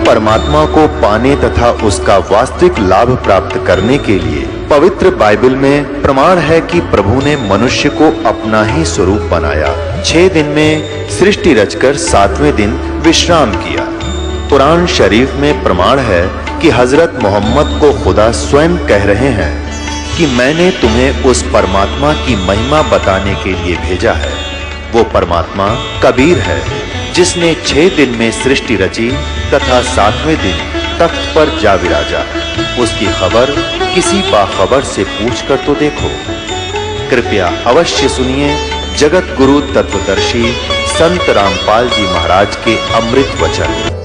परमात्मा को पाने तथा उसका वास्तविक लाभ प्राप्त करने के लिए पवित्र बाइबल में प्रमाण है कि प्रभु ने मनुष्य को अपना ही स्वरूप बनाया। 6 दिन में सृष्टि रचकर 7वें दिन विश्राम किया। कुरान शरीफ में प्रमाण है कि हजरत मोहम्मद को खुदा स्वयं कह रहे हैं कि मैंने तुम्हें उस परमात्मा की महिमा बताने के लिए भेजा है। वो परमात्मा कबीर है जिसने 6 दिन में सृष्टि रची तथा 7वें दिन तख्त पर जा विराजा। उसकी खबर किसी बाखबर से पूछकर तो देखो। कृपया अवश्य सुनिए जगत गुरु तत्वदर्शी संत रामपाल जी महाराज के अमृत वचन।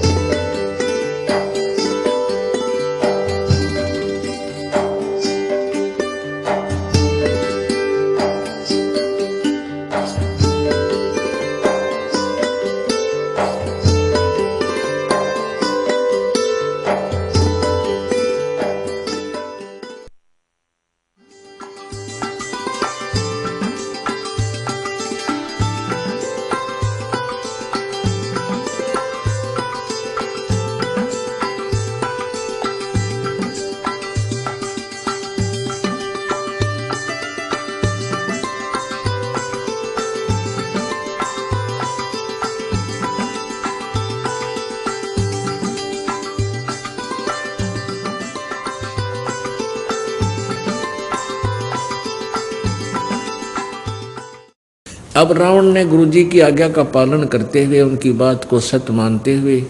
अब रावण ने गुरुजी की आज्ञा का पालन करते हुए, उनकी बात को सत्य मानते हुए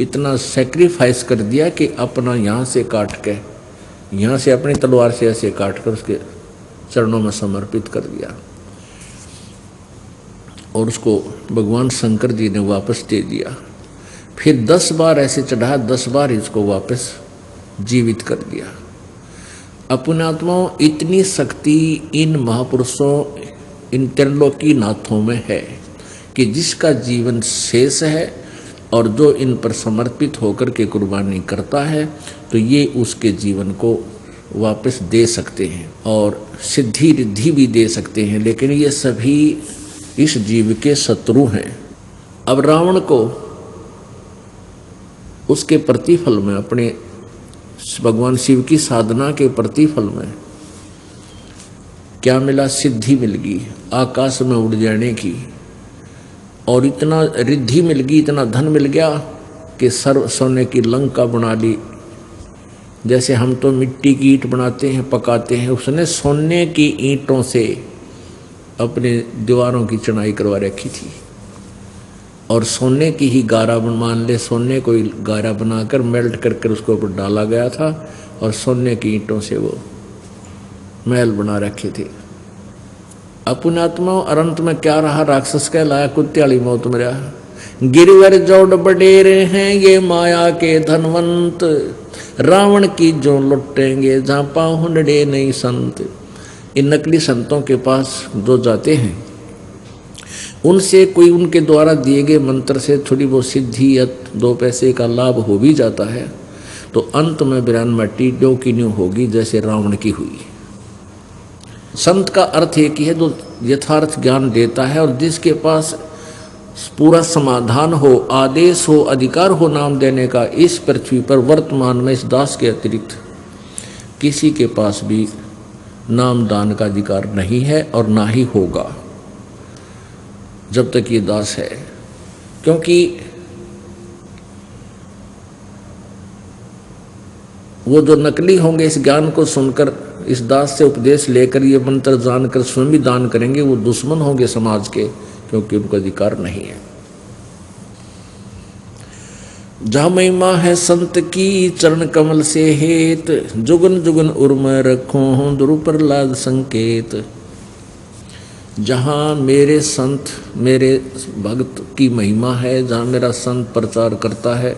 इतना सैक्रिफाइस कर दिया कि अपना यहाँ से काट के, यहाँ से अपनी तलवार से ऐसे काट कर उसके चरणों में समर्पित कर दिया और उसको भगवान शंकर जी ने वापस दे दिया। फिर 10 बार ऐसे चढ़ा, 10 बार इसको वापस जीवित कर दिया। अपने आत्माओं, इतनी शक्ति इन महापुरुषों, इन त्रिलोकी नाथों में है कि जिसका जीवन शेष है और जो इन पर समर्पित होकर के कुर्बानी करता है तो ये उसके जीवन को वापस दे सकते हैं और सिद्धि रिद्धि भी दे सकते हैं, लेकिन ये सभी इस जीव के शत्रु हैं। अब रावण को उसके प्रतिफल में, अपने भगवान शिव की साधना के प्रतिफल में क्या मिला? सिद्धि मिल गई, आकाश में उड़ जाने की, और इतना रिद्धि मिल गई, इतना धन मिल गया कि सर्व सोने की लंका बना ली। जैसे हम तो मिट्टी की ईंट बनाते हैं, पकाते हैं, उसने सोने की ईंटों से अपने दीवारों की चढ़ाई करवा रखी थी और सोने की ही गारा मान ले, सोने को ही गारा बनाकर मेल्ट करके उसके ऊपर डाला गया था और सोने की ईंटों से वो महल बना रखे थे। अपने आत्मा अनंत में क्या रहा? राक्षस कहलाया, कुत्ते वाली मौत में रहा। गिरवर जोड़ बडेरे हैं ये माया के धनवंत, रावण की जो लुटेंगे जहाँ पाँव डे नहीं संत। इन नकली संतों के पास जो जाते हैं उनसे कोई उनके द्वारा दिए गए मंत्र से थोड़ी बहुत सिद्धि या 2 पैसे का लाभ हो भी जाता है तो अंत में बिरान मट्टी ड्यो की न्यू होगी, जैसे रावण की हुई। संत का अर्थ एक ही है, जो यथार्थ ज्ञान देता है और जिसके पास पूरा समाधान हो, आदेश हो, अधिकार हो नाम देने का। इस पृथ्वी पर वर्तमान में इस दास के अतिरिक्त किसी के पास भी नाम दान का अधिकार नहीं है और ना ही होगा जब तक ये दास है, क्योंकि वो जो नकली होंगे इस ज्ञान को सुनकर, इस दास से उपदेश लेकर, ये मंत्र जानकर स्वयं भी दान करेंगे, वो दुश्मन होंगे समाज के, क्योंकि उनको अधिकार नहीं है। जहाँ महिमा है संत की चरण कमल से हेत, जुगन जुगन उर्म रखो दुरु प्रहलाद संकेत। जहाँ मेरे संत, मेरे भक्त की महिमा है, जहाँ मेरा संत प्रचार करता है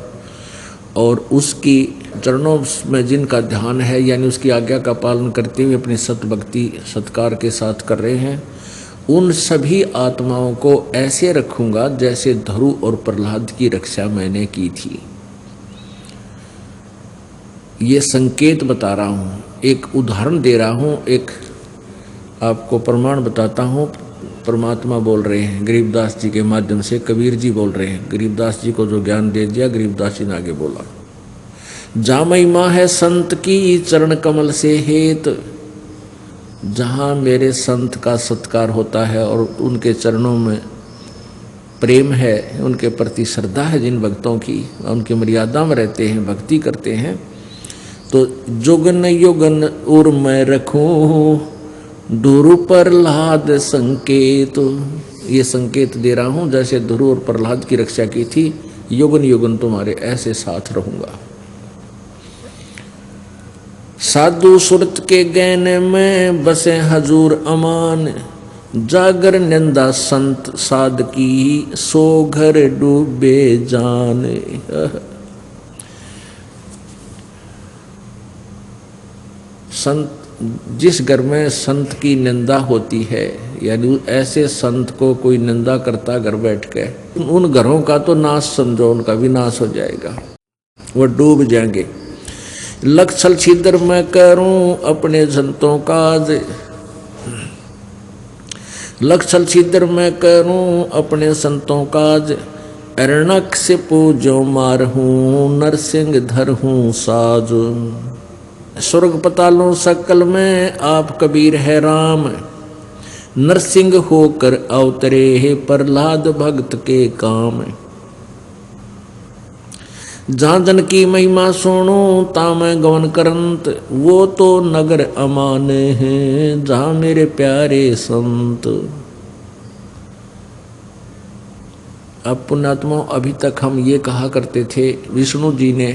और उसकी चरणों में जिनका ध्यान है, यानी उसकी आज्ञा का पालन करते हुए अपनी सत भक्ति सत्कार के साथ कर रहे हैं, उन सभी आत्माओं को ऐसे रखूंगा जैसे ध्रुव और प्रहलाद की रक्षा मैंने की थी। ये संकेत बता रहा हूँ, एक उदाहरण दे रहा हूँ, एक आपको प्रमाण बताता हूँ परमात्मा बोल रहे हैं गरीबदास जी के माध्यम से, कबीर जी बोल रहे हैं। गरीबदास जी को जो ज्ञान दे दिया, गरीबदास जी ने आगे बोला, जा महिमा है संत की चरण कमल से हेत, जहाँ मेरे संत का सत्कार होता है और उनके चरणों में प्रेम है, उनके प्रति श्रद्धा है, जिन भक्तों की उनकी मर्यादा में रहते हैं, भक्ति करते हैं, तो जुगन युगन उर मैं रखूं ध्रुव प्रहलाद संकेत। ये संकेत दे रहा हूं जैसे ध्रुव और प्रहलाद की रक्षा की थी, युगन युगन तुम्हारे ऐसे साथ रहूंगा। साधु सुरत के गहने में बसे हजूर अमान, जागर निंदा संत साध की सो घर डूबे जाने। संत, जिस घर में संत की निंदा होती है, यानी ऐसे संत को कोई निंदा करता घर बैठ के, उन घरों का तो नाश समझो, उनका विनाश हो जाएगा, वो डूब जाएंगे। लख छल छिद्र मैं करूं अपने संतों काज, लख छल छिद्र मैं करूं अपने संतों काज, अरणक से पूजो मार हूं नरसिंह धर हूं साज। स्वर्ग पतालों सकल में आप कबीर है राम, नरसिंह होकर अवतरे है प्रहलाद भक्त के काम। जहाँ जन की महिमा सुनो ताम गवन करंत, वो तो नगर अमान है जहाँ मेरे प्यारे संत। अब पुण्यात्मा, अभी तक हम ये कहा करते थे विष्णु जी ने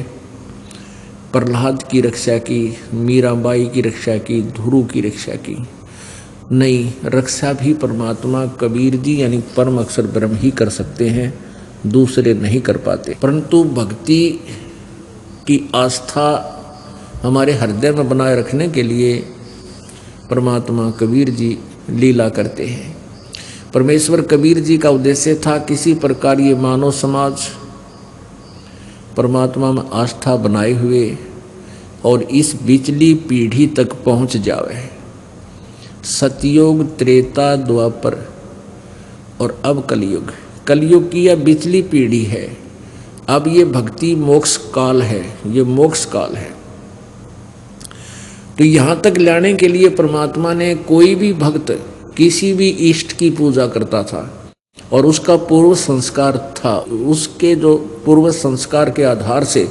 प्रहलाद की रक्षा की, मीराबाई की रक्षा की, ध्रुव की रक्षा की। नहीं, रक्षा भी परमात्मा कबीर जी यानी परम अक्षर ब्रह्म ही कर सकते हैं, दूसरे नहीं कर पाते। परंतु भक्ति की आस्था हमारे हृदय में बनाए रखने के लिए परमात्मा कबीर जी लीला करते हैं। परमेश्वर कबीर जी का उद्देश्य था किसी प्रकार ये मानव समाज परमात्मा में आस्था बनाए हुए और इस बिचली पीढ़ी तक पहुंच जावे। सतयुग, त्रेता, द्वापर और अब कलयुग, कलयुग की यह बिचली पीढ़ी है। अब ये भक्ति मोक्ष काल है, ये मोक्ष काल है। तो यहाँ तक लाने के लिए परमात्मा ने, कोई भी भक्त किसी भी इष्ट की पूजा करता था और उसका पूर्व संस्कार था, उसके जो पूर्व संस्कार के आधार से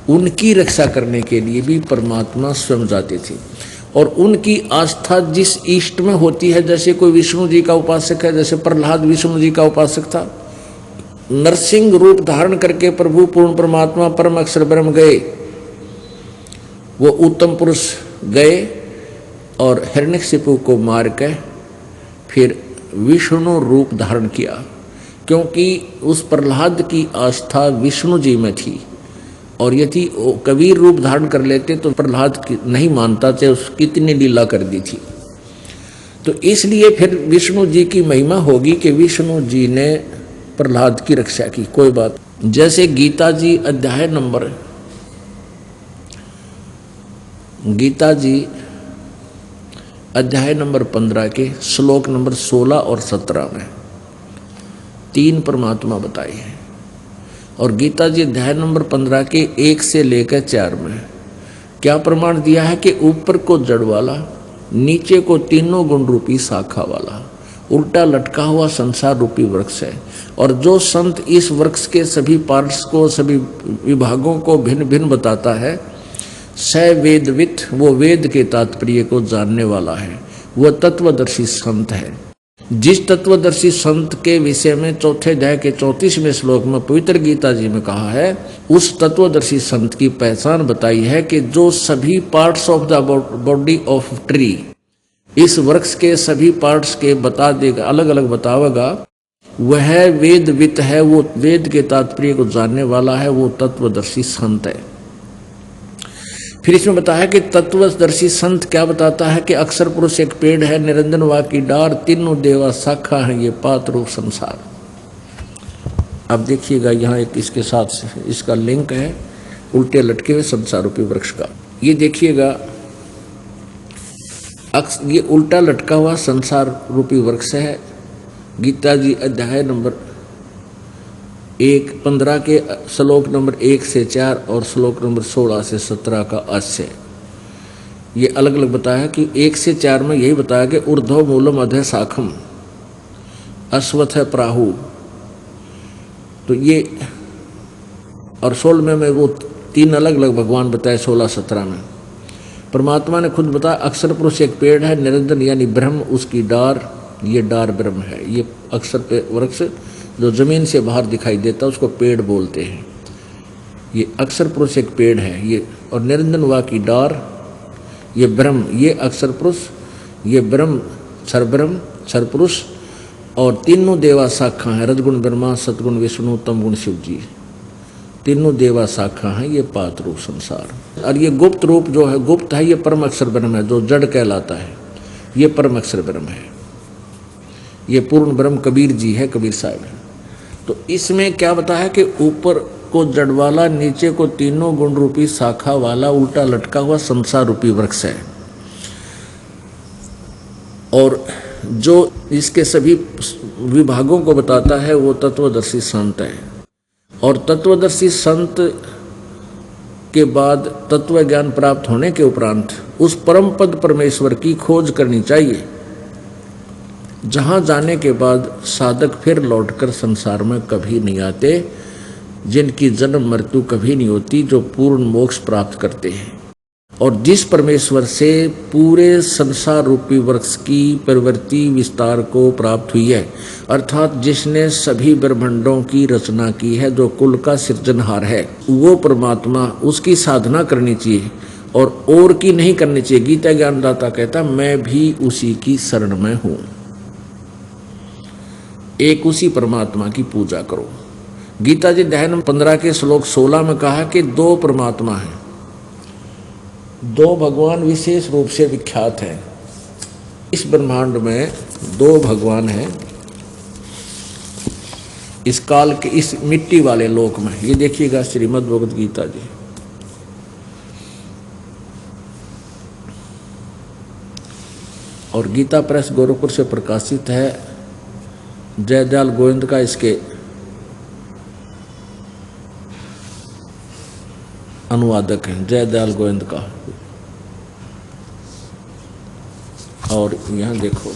उनकी रक्षा करने के लिए भी परमात्मा स्वयं जाते थे। और उनकी आस्था जिस इष्ट में होती है, जैसे कोई विष्णु जी का उपासक है, जैसे प्रहलाद विष्णु जी का उपासक था, नरसिंह रूप धारण करके प्रभु पूर्ण परमात्मा परम अक्षर ब्रह्म गए, वो उत्तम पुरुष गए और हिरण्यकशिपु को मार के फिर विष्णु रूप धारण किया, क्योंकि उस प्रहलाद की आस्था विष्णु जी में थी। और यदि कबीर रूप धारण कर लेते तो प्रहलाद नहीं मानता थे, उसकी कितनी लीला कर दी थी। तो इसलिए फिर विष्णु जी की महिमा होगी कि विष्णु जी ने प्रहलाद की रक्षा की। कोई बात, जैसे गीता जी अध्याय नंबर, गीता जी अध्याय नंबर 15 के श्लोक नंबर 16 और 17 में 3 परमात्मा बताए हैं। और गीता जी अध्याय नंबर 15 के 1 से लेकर 4 में क्या प्रमाण दिया है कि ऊपर को जड़ वाला, नीचे को तीनों गुण रूपी शाखा वाला, उल्टा लटका हुआ संसार रूपी वृक्ष है। और जो संत इस वृक्ष के सभी पार्ट्स को, सभी विभागों को भिन्न भिन्न बताता है, स वेदवित, वो वेद के तात्पर्य को जानने वाला है, वह तत्वदर्शी संत है। जिस तत्वदर्शी संत के विषय में चौथे अध्याय के 34वें श्लोक में पवित्र गीता जी में कहा है, उस तत्वदर्शी संत की पहचान बताई है कि जो सभी parts of the body of tree, इस वृक्ष के सभी पार्ट्स के बता देगा, अलग अलग बतावेगा, वह वेदवित है, वो वेद के तात्पर्य को जानने वाला है, वो तत्वदर्शी संत है। फिर इसमें बताया कि तत्वदर्शी संत क्या बताता है कि अक्षर पुरुष एक पेड़ है, निरंजन वा की डार, तीनों देवा शाखा है, ये पात रूप संसार। अब देखिएगा यहाँ एक इसके साथ इसका लिंक है, उल्टे लटके हुए संसार रूपी वृक्ष का। ये देखिएगा, ये उल्टा लटका हुआ संसार रूपी वृक्ष है, गीता जी अध्याय नंबर 15 के श्लोक नंबर 1 से 4 और श्लोक नंबर 16 से 17 का आशय ये अलग अलग बताया कि 1 से 4 में यही बताया कि ऊर्ध्व मूलम अधः शाखम अश्वत्थ प्राहु, तो ये और 16 में वो 3 अलग अलग भगवान बताए। 16-17 में परमात्मा ने खुद बताया अक्षर पुरुष एक पेड़ है, निरंजन यानी ब्रह्म उसकी डार, ये डार ब्रह्म है। ये अक्षर पे वृक्ष जो जमीन से बाहर दिखाई देता है उसको पेड़ बोलते हैं। ये अक्षर पुरुष एक पेड़ है ये, और निरंजन वा की डार ये ब्रह्म, ये अक्षर पुरुष, ये ब्रह्म क्षर पुरुष, और तीनों देवा शाखा हैं, रजगुण ब्रह्मा, सतगुण विष्णु, तमगुण शिव जी, तीनों देवा शाखा हैं। ये पात रूप संसार, और ये गुप्त रूप जो है, गुप्त है, ये परम अक्षर ब्रह्म है जो जड़ कहलाता है, ये परम अक्षर ब्रह्म है। ये पूर्ण ब्रह्म कबीर जी है, कबीर साहब है। तो इसमें क्या बताया कि ऊपर को जड़ वाला, नीचे को तीनों गुण रूपी शाखा वाला उल्टा लटका हुआ संसार रूपी वृक्ष है, और जो इसके सभी विभागों को बताता है वो तत्वदर्शी संत है। और तत्वदर्शी संत के बाद तत्व ज्ञान प्राप्त होने के उपरांत उस परम पद परमेश्वर की खोज करनी चाहिए, जहां जाने के बाद साधक फिर लौटकर संसार में कभी नहीं आते, जिनकी जन्म मृत्यु कभी नहीं होती, जो पूर्ण मोक्ष प्राप्त करते हैं। और जिस परमेश्वर से पूरे संसार रूपी वृक्ष की प्रवृत्ति विस्तार को प्राप्त हुई है, अर्थात जिसने सभी ब्रह्मांडों की रचना की है, जो कुल का सृजनहार है, वो परमात्मा, उसकी साधना करनी चाहिए और की नहीं करनी चाहिए। गीता ज्ञानदाता कहता मैं भी उसी की शरण में हूं, एक उसी परमात्मा की पूजा करो। गीता जी अध्याय नंबर 15 के श्लोक 16 में कहा कि 2 परमात्मा हैं, 2 भगवान विशेष रूप से विख्यात हैं। इस ब्रह्मांड में 2 भगवान हैं, इस काल के इस मिट्टी वाले लोक में। ये देखिएगा श्रीमद् भगवद गीता जी, और गीता प्रेस गोरखपुर से प्रकाशित है। जयदयाल गोविंद का इसके अनुवादक हैं, जयदयाल गोविंद का। और यहाँ देखो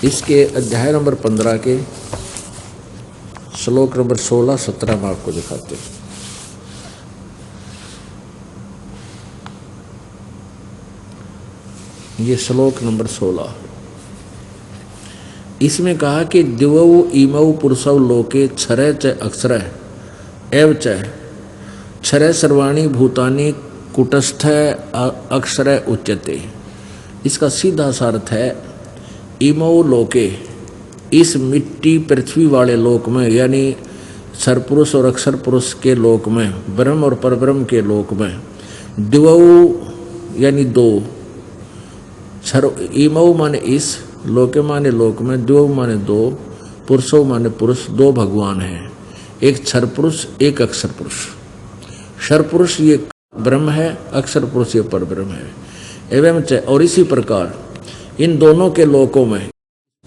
इसके अध्याय नंबर 15 के श्लोक नंबर 16-17 में आपको दिखाते हैं। ये श्लोक नंबर 16, इसमें कहा कि दिवौ इमौ पुरुषौ लोके क्षरय च अक्षरय एव च क्षरय सर्वाणि भूतानि कुटस्थ अक्षरय उच्यते। इसका सीधा सा अर्थ है इमौ लोके, इस मिट्टी पृथ्वी वाले लोक में, यानी सरपुरुष और अक्षर पुरुष के लोक में, ब्रह्म और परब्रह्म के लोक में, दिवौ यानी 2, इमौ माने इस, लोके माने लोक में, दिवौ माने 2, पुरुषों माने पुरुष, 2 भगवान हैं, एक क्षर पुरुष एक अक्षर पुरुष। क्षर पुरुष ये ब्रह्म है, अक्षर पुरुष ये परब्रह्म है। एवं च, और इसी प्रकार इन दोनों के लोकों में,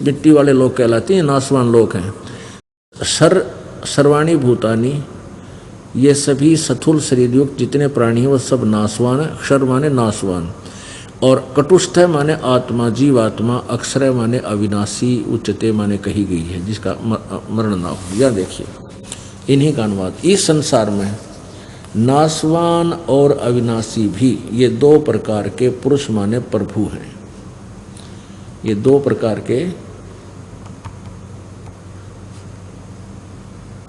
मिट्टी वाले लोक कहलाते हैं, नाशवान लोक हैं। सर्वाणी भूतानी, ये सभी स्थूल शरीर युक्त जितने प्राणी हैं वो सब नाशवान है। क्षर माने नाशवान, और कटुस्थ माने आत्मा, जीवात्मा, अक्षर माने अविनाशी, उच्चते माने कही गई है जिसका मरण ना हो। यह देखिए इन्हीं का अनुवाद। इस संसार में नाशवान और अविनाशी भी ये 2 प्रकार के पुरुष माने प्रभु हैं। ये 2 प्रकार के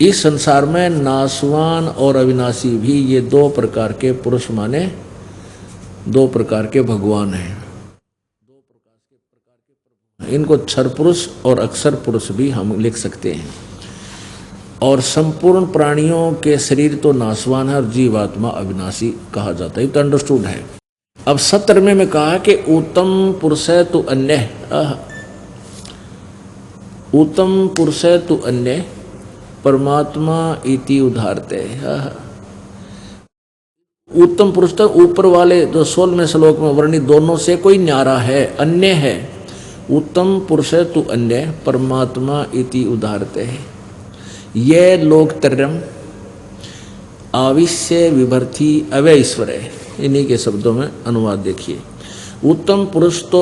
इस संसार में नाशवान और अविनाशी भी ये 2 प्रकार के पुरुष माने 2 प्रकार के भगवान हैं। 2 प्रकार के प्रभु, इनको क्षर पुरुष और अक्षर पुरुष भी हम लिख सकते हैं। और संपूर्ण प्राणियों के शरीर तो नाशवान है और जीवात्मा अविनाशी कहा जाता है, तो अंडरस्टूड है। अब 17वें में कहा कि उत्तम पुरुष है तो अन्य, उत्तम पुरुष है तो अन्य परमात्मा इति उदाहरते। उत्तम पुरुष तो ऊपर वाले जो 16वें श्लोक में वर्णित दोनों से कोई न्यारा है, अन्य है, उत्तम पुरुष तु अन्य परमात्मा इति उदाहरते है। ये लोकत्रयम् आविश्य विभर्ति अव्यय ईश्वर है। इन्हीं के शब्दों में अनुवाद देखिए। उत्तम पुरुष तो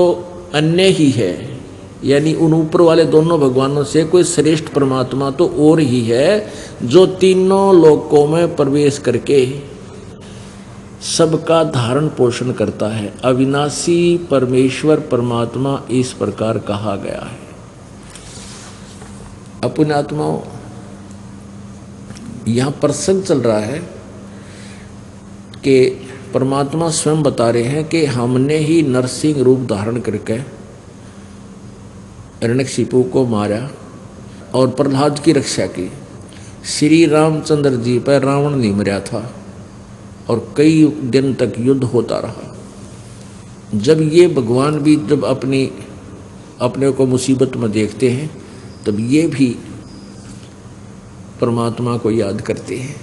अन्य ही है, यानी उन ऊपर वाले दोनों भगवानों से कोई श्रेष्ठ परमात्मा तो और ही है, जो तीनों लोकों में प्रवेश करके सबका धारण पोषण करता है। अविनाशी परमेश्वर परमात्मा इस प्रकार कहा गया है। अपने आत्माओं, यहाँ प्रसंग चल रहा है कि परमात्मा स्वयं बता रहे हैं कि हमने ही नरसिंह रूप धारण करके हिरण्यकशिपु को मारा और प्रहलाद की रक्षा की। श्री रामचंद्र जी पर रावण नहीं मरा था और कई दिन तक युद्ध होता रहा। जब ये भगवान भी जब अपने को मुसीबत में देखते हैं, तब ये भी परमात्मा को याद करते हैं।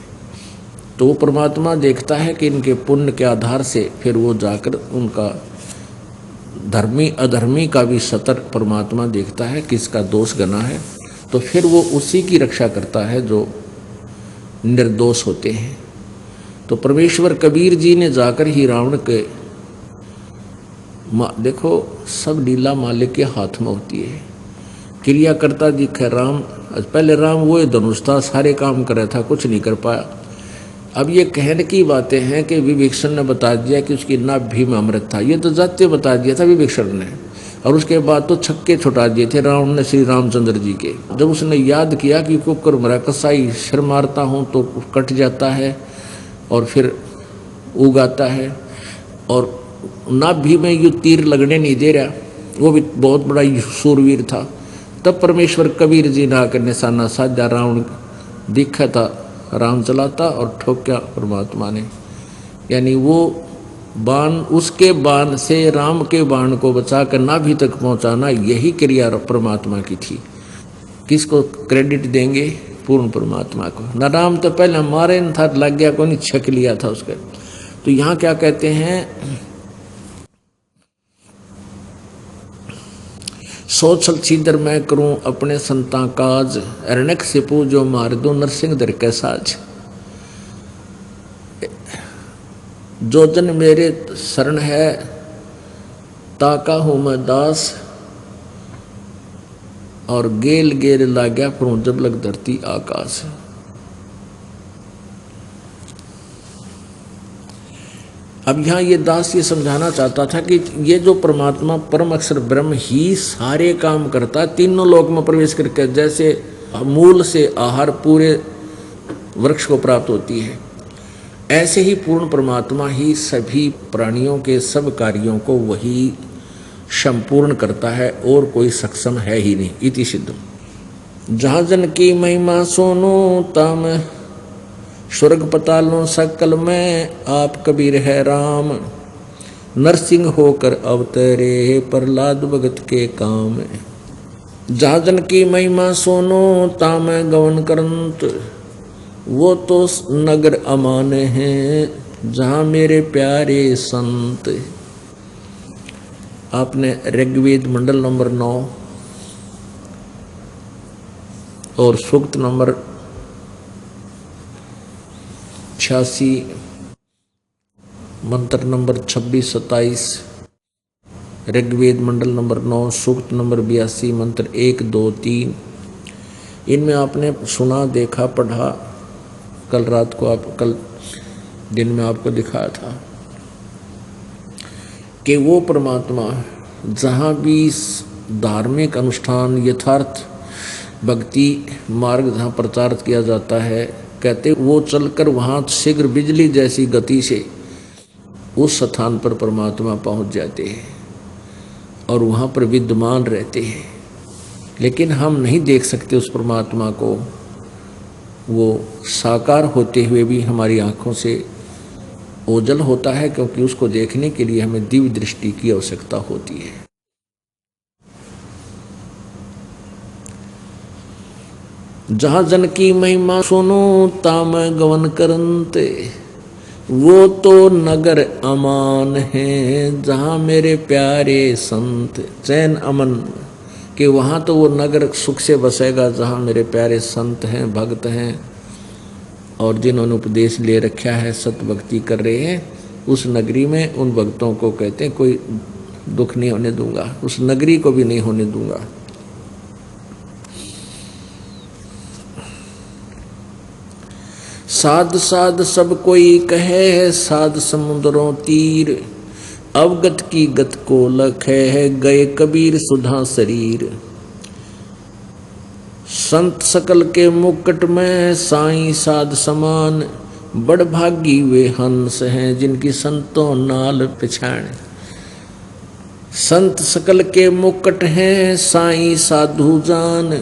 तो वो परमात्मा देखता है कि इनके पुण्य के आधार से फिर वो जाकर उनका धर्मी अधर्मी का भी सतर परमात्मा देखता है, किसका दोष गना है, तो फिर वो उसी की रक्षा करता है जो निर्दोष होते हैं। तो परमेश्वर कबीर जी ने जाकर ही रावण के देखो सब लीला मालिक के हाथ में होती है। क्रिया करता दिखे राम। पहले राम वो धनुष था, सारे काम कर रहा था, कुछ नहीं कर पाया। अब ये कहने की बातें हैं कि विभीषण ने बता दिया कि उसकी नाभि में अमृत था, ये तो जाते बता दिया था विभीषण ने, और उसके बाद तो छक्के छुटा दिए थे रावण ने श्री रामचंद्र जी के। जब उसने याद किया कि कुकर मरा कसाई सिर मारता हूँ तो कट जाता है और फिर उगाता है, और नाभि में ये तीर लगने नहीं दे रहा, वो भी बहुत बड़ा सूरवीर था। तब परमेश्वर कबीर जी ने आकर निशाना साधा, रावण दिखा था, राम चलाता और ठोक्या परमात्मा ने। यानी वो बाण, उसके बाण से राम के बाण को बचाकर नाभि तक पहुंचाना, यही क्रिया परमात्मा की थी। किसको क्रेडिट देंगे? पूर्ण परमात्मा को। न राम तो पहले मारे न था, लग गया को नहीं, छक लिया था उसके। तो यहाँ क्या कहते हैं, सोचल छीदर मैं करूं अपने संता काज, हिरण्यकशिपु जो मार दो नरसिंह दर के साज। जो जन मेरे शरण है ताका हूं मैं दास, और गेल गेल लाग्या फरू जब लग धरती आकाश। अब यहाँ ये दास ये समझाना चाहता था कि ये जो परमात्मा परम अक्षर ब्रह्म ही सारे काम करता, तीनों लोक में प्रवेश करके, जैसे मूल से आहार पूरे वृक्ष को प्राप्त होती है, ऐसे ही पूर्ण परमात्मा ही सभी प्राणियों के सब कार्यों को वही संपूर्ण करता है, और कोई सक्षम है ही नहीं। इति सिद्धम। जहाँ जन की महिमा सोनो ताम, स्वर्ग पतालों सकल में आप कबीर है राम। नरसिंह होकर अवतरे प्रहलाद भगत के काम। जहाँ जन की महिमा सोनो ताम गवन करंत, वो तो नगर अमान हैं जहाँ मेरे प्यारे संत। आपने ऋग्वेद मंडल नंबर 9 और सूक्त नंबर 86, मंत्र नंबर 26-27, ऋग्वेद मंडल नंबर 9 सूक्त नंबर 82, मंत्र 1, 2, 3, इनमें आपने सुना, देखा, पढ़ा। कल रात को कल दिन में आपको दिखाया था कि वो परमात्मा जहाँ भी धार्मिक अनुष्ठान यथार्थ भक्ति मार्ग जहाँ प्रचार किया जाता है, कहते वो चलकर वहाँ शीघ्र बिजली जैसी गति से उस स्थान पर परमात्मा पहुँच जाते हैं और वहाँ पर विद्यमान रहते हैं। लेकिन हम नहीं देख सकते उस परमात्मा को, वो साकार होते हुए भी हमारी आँखों से ओझल होता है, क्योंकि उसको देखने के लिए हमें दिव्य दृष्टि की आवश्यकता होती है। जहाँ जन की महिमा सुनो ताम गवन करंते, वो तो नगर अमान है जहाँ मेरे प्यारे संत, चैन अमन कि वहाँ तो वो नगर सुख से बसेगा जहाँ मेरे प्यारे संत हैं, भक्त हैं और जिन्होंने उपदेश ले रखा है, सत भक्ति कर रहे हैं। उस नगरी में उन भक्तों को कहते हैं कोई दुख नहीं होने दूंगा, उस नगरी को भी नहीं होने दूंगा। साध साध सब कोई कहे है, साध समुद्रों तीर, अवगत की गत को लखे है, गए कबीर सुधा शरीर। संत सकल के मुकुट में साईं साध समान, बड़ भागी वे हंस हैं जिनकी संतों नाल पिछाण। संत सकल के मुकुट हैं साईं साधु जान,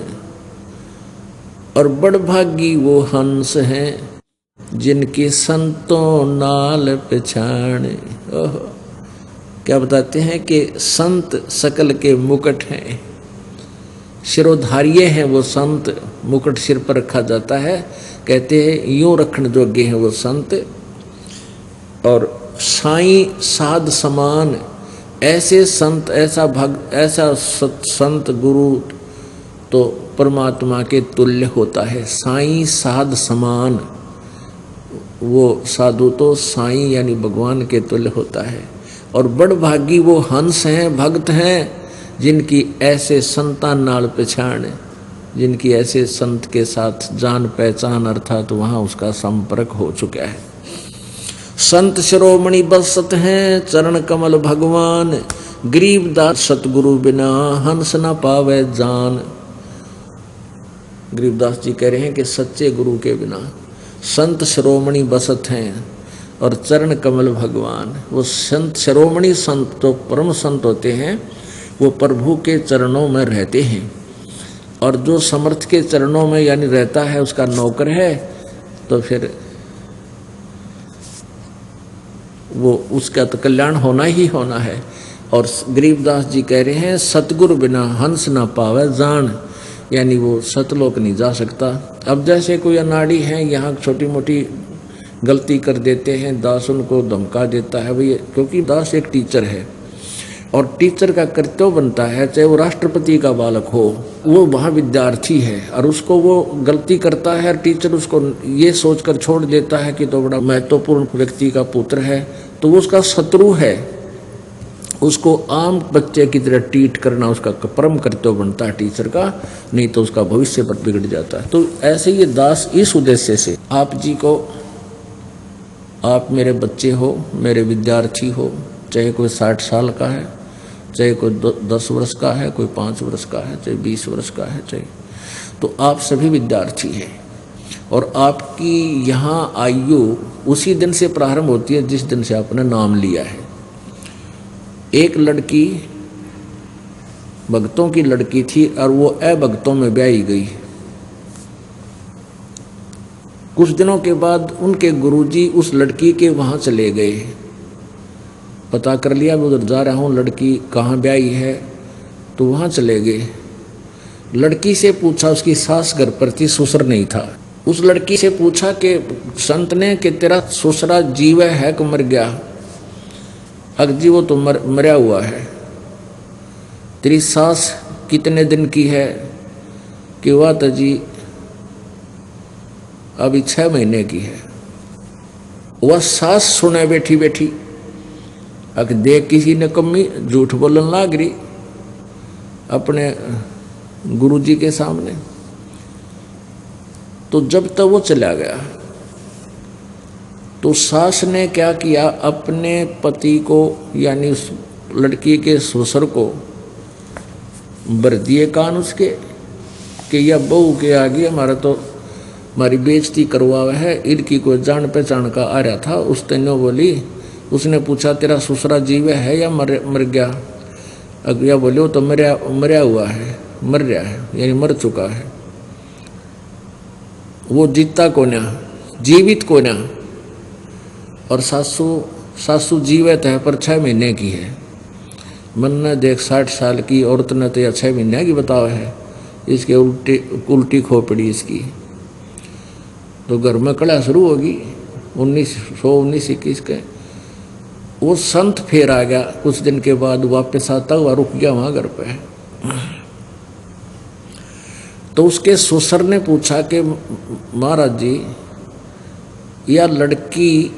और बड़ भागी वो हंस हैं जिनकी संतों नाल पिछाण। क्या बताते हैं कि संत सकल के मुकुट हैं, शिरोधार्य हैं वो संत, मुकुट सिर पर रखा जाता है, कहते हैं यूं रखने जोगे हैं वो संत। और साईं साध समान, ऐसे संत, ऐसा भक्त, ऐसा संत गुरु तो परमात्मा के तुल्य होता है। साईं साध समान, वो साधु तो साईं यानी भगवान के तुल्य होता है। और बड़ भागी वो हंस हैं, भक्त हैं जिनकी ऐसे संतान नाल पहचान, जिनकी ऐसे संत के साथ जान पहचान अर्थात वहाँ उसका संपर्क हो चुका है। संत शिरोमणि बसत हैं चरण कमल भगवान, गरीबदास सतगुरु बिना हंस न पावे जान। गरीबदास जी कह रहे हैं कि सच्चे गुरु के बिना संत शिरोमणि बसत हैं और चरण कमल भगवान। वो संत शिरोमणि संत तो परम संत होते हैं, वो प्रभु के चरणों में रहते हैं। और जो समर्थ के चरणों में यानी रहता है उसका नौकर है, तो फिर वो उसका तो कल्याण होना ही होना है। और गरीबदास जी कह रहे हैं सतगुरु बिना हंस ना पावे जान, यानी वो सतलोक नहीं जा सकता। अब जैसे कोई अनाड़ी है, यहाँ छोटी मोटी गलती कर देते हैं, दास उनको धमका देता है भैया, क्योंकि दास एक टीचर है और टीचर का कर्तव्य बनता है, चाहे वो राष्ट्रपति का बालक हो, वो वहाँ विद्यार्थी है और उसको वो गलती करता है, टीचर उसको ये सोचकर छोड़ देता है कि तो बड़ा महत्वपूर्ण व्यक्ति का पुत्र है, तो वो उसका शत्रु है। उसको आम बच्चे की तरह ट्रीट करना उसका परम कर्तव्य बनता है टीचर का, नहीं तो उसका भविष्य पर बिगड़ जाता है। तो ऐसे ये दास इस उद्देश्य से आप जी को, आप मेरे बच्चे हो, मेरे विद्यार्थी हो, चाहे कोई 60 साल का है, चाहे कोई 10 वर्ष का है, कोई 5 वर्ष का है, चाहे 20 वर्ष का है, चाहे, तो आप सभी विद्यार्थी हैं। और आपकी यहाँ आयु उसी दिन से प्रारंभ होती है जिस दिन से आपने नाम लिया है। एक लड़की भक्तों की लड़की थी और वो अभक्तों में ब्याही गई। कुछ दिनों के बाद उनके गुरुजी उस लड़की के वहाँ चले गए, पता कर लिया मैं उधर जा रहा हूँ, लड़की कहाँ ब्याही है, तो वहाँ चले गए। लड़की से पूछा, उसकी सास घर पर थी, ससुर नहीं था। उस लड़की से पूछा कि संत ने कि तेरा ससुरा जीव है कि मर गया? अग जी वो तो मरा हुआ है। तेरी सास कितने दिन की है? कि वह तो जी अभी 6 महीने की है। वह सास सुने बैठी बैठी, अग देख किसी ने कमी झूठ बोलन लाग रही अपने गुरुजी के सामने। तो जब तक वो चला गया तो सास ने क्या किया, अपने पति को यानी उस लड़की के ससुर को भर दिए कान उसके कि यह बहू के आगे हमारा तो हमारी बेइज्जती करवा है, इनकी कोई जान पहचान का आ रहा था। उस तेनो बोली, उसने पूछा तेरा ससुरा जीव है या मर गया? अगया बोले वो तो मरा हुआ है, मर रहा है यानी मर चुका है। वो जीता को ना, जीवित को ना। और सासू जीवित है पर 6 महीने की है। मन ने देख 60 साल की औरत ने तो या 6 महीने की बतावा है, इसके उल्टी खोपड़ी इसकी। तो घर में कड़ा शुरू होगी, 1919-21 के। वो संत फिर आ गया, कुछ दिन के बाद वापस आता हुआ रुक गया वहाँ घर पे। तो उसके ससुर ने पूछा कि महाराज जी, यह लड़की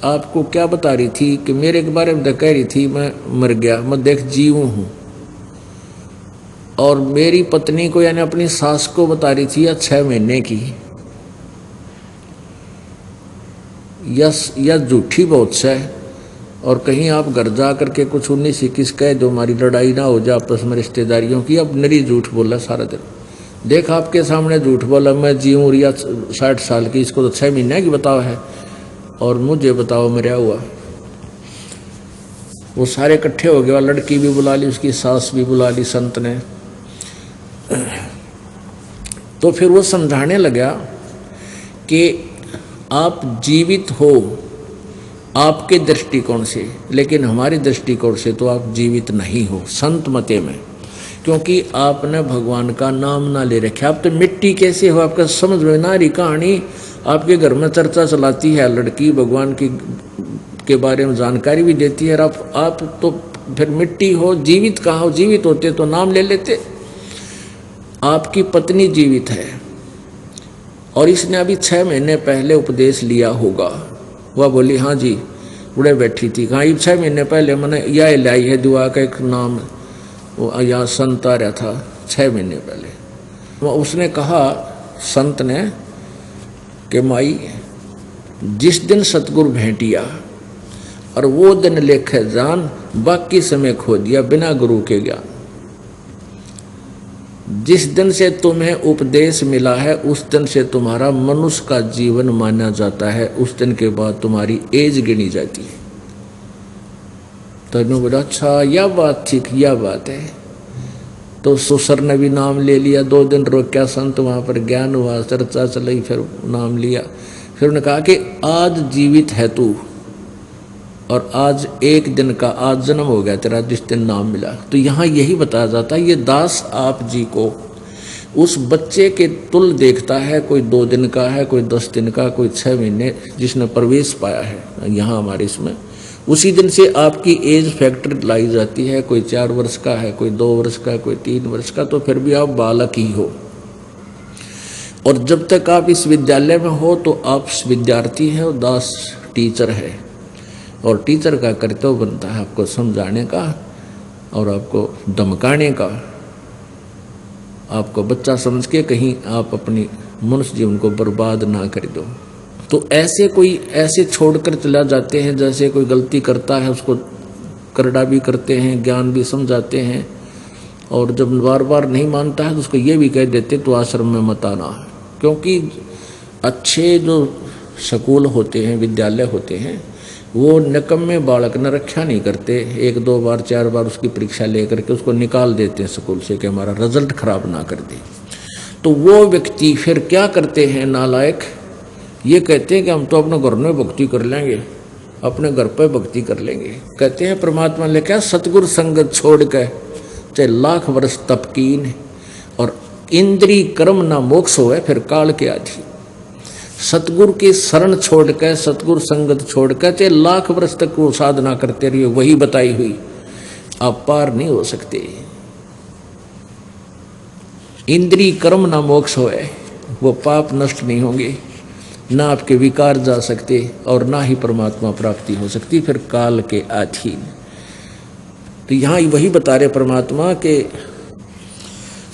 आपको क्या बता रही थी कि मेरे के बारे में तो कह रही थी मैं मर गया, मैं देख जीव हूँ, और मेरी पत्नी को यानी अपनी सास को बता रही थी या 6 महीने की। यह झूठी बहुत है, और कहीं आप घर जा करके कुछ 19-21 कह दो, हमारी लड़ाई ना हो जाए आपस में रिश्तेदारियों की। अब नरी झूठ बोला सारा दिन, देख आपके सामने झूठ बोला, मैं जीऊँ रिया 60 साल की, इसको तो 6 महीने की बताओ है, और मुझे बताओ मरा हुआ। वो सारे इकट्ठे हो गए, लड़की भी बुला ली, उसकी सास भी बुला ली संत ने। तो फिर वो समझाने लगा कि आप जीवित हो आपके दृष्टिकोण से, लेकिन हमारे दृष्टिकोण से तो आप जीवित नहीं हो संत मते में, क्योंकि आपने भगवान का नाम ना ले रखा। आप तो मिट्टी कैसे हो, आपका समझ में ना रही कहानी। आपके घर में चर्चा चलाती है लड़की, भगवान की के बारे में जानकारी भी देती है, और आप तो फिर मिट्टी हो, जीवित कहाँ हो? जीवित होते तो नाम ले लेते। आपकी पत्नी जीवित है, और इसने अभी 6 महीने पहले उपदेश लिया होगा। वह बोली हाँ जी, उड़े बैठी थी, कहाँ 6 महीने पहले मैंने यह लाई है दुआ का एक नाम, वो यहाँ संत आ रहा था 6 महीने पहले। उसने कहा संत ने कि माई, जिस दिन सतगुरु भेंटिया और वो दिन लेखे जान, बाकी समय खो दिया बिना गुरु के ज्ञान। जिस दिन से तुम्हें उपदेश मिला है उस दिन से तुम्हारा मनुष्य का जीवन माना जाता है, उस दिन के बाद तुम्हारी एज गिनी जाती है। तो इन्होंने बोला अच्छा यह बात ठीक, यह बात है। तो ससुर ने भी नाम ले लिया, 2 दिन रोक्या संत, वहाँ पर ज्ञान हुआ, चर्चा चली, फिर नाम लिया। फिर उन्होंने कहा कि आज जीवित है तू, और आज एक दिन का आज जन्म हो गया तेरा जिस दिन नाम मिला। तो यहाँ यही बताया जाता है, ये दास आप जी को उस बच्चे के तुल देखता है, कोई 2 दिन का है, कोई 10 दिन का, कोई 6 महीने, जिसने प्रवेश पाया है यहाँ हमारे इसमें, उसी दिन से आपकी एज फैक्टर लाई जाती है। कोई 4 वर्ष का है, कोई 2 वर्ष का, कोई 3 वर्ष का, तो फिर भी आप बालक ही हो। और जब तक आप इस विद्यालय में हो तो आप विद्यार्थी हैं, और दास टीचर है, और टीचर का कर्तव्य बनता है आपको समझाने का और आपको धमकाने का, आपको बच्चा समझ के कहीं आप अपनी मनुष्य जीवन को बर्बाद ना कर दो। तो ऐसे कोई ऐसे छोड़कर चला जाते हैं, जैसे कोई गलती करता है उसको करड़ा भी करते हैं, ज्ञान भी समझाते हैं, और जब बार बार नहीं मानता है तो उसको ये भी कह देते तो आश्रम में मत आना। क्योंकि अच्छे जो स्कूल होते हैं, विद्यालय होते हैं, वो निकम्मे बालक न रक्षा नहीं करते, 1 2 बार 4 बार उसकी परीक्षा लेकर के उसको निकाल देते हैं स्कूल से कि हमारा रिजल्ट खराब ना कर दे। तो वो व्यक्ति फिर क्या करते हैं नालायक, ये कहते हैं कि हम तो अपने घर में भक्ति कर लेंगे, अपने घर पर भक्ति कर लेंगे। कहते हैं परमात्मा ने क्या सतगुरु संगत छोड़ कर चाहे लाख वर्ष तपकीन, और इंद्री कर्म ना मोक्ष होए फिर काल के आधी। सतगुरु की शरण छोड़कर, सतगुरु संगत छोड़कर चाहे लाख वर्ष तक वो साधना करते रहिए, वही बताई हुई, आप पार नहीं हो सकते। इंद्री कर्म ना मोक्ष होए, वो पाप नष्ट नहीं होंगे, ना आपके विकार जा सकते, और ना ही परमात्मा प्राप्ति हो सकती, फिर काल के अधीन। तो यहाँ वही बता रहे परमात्मा के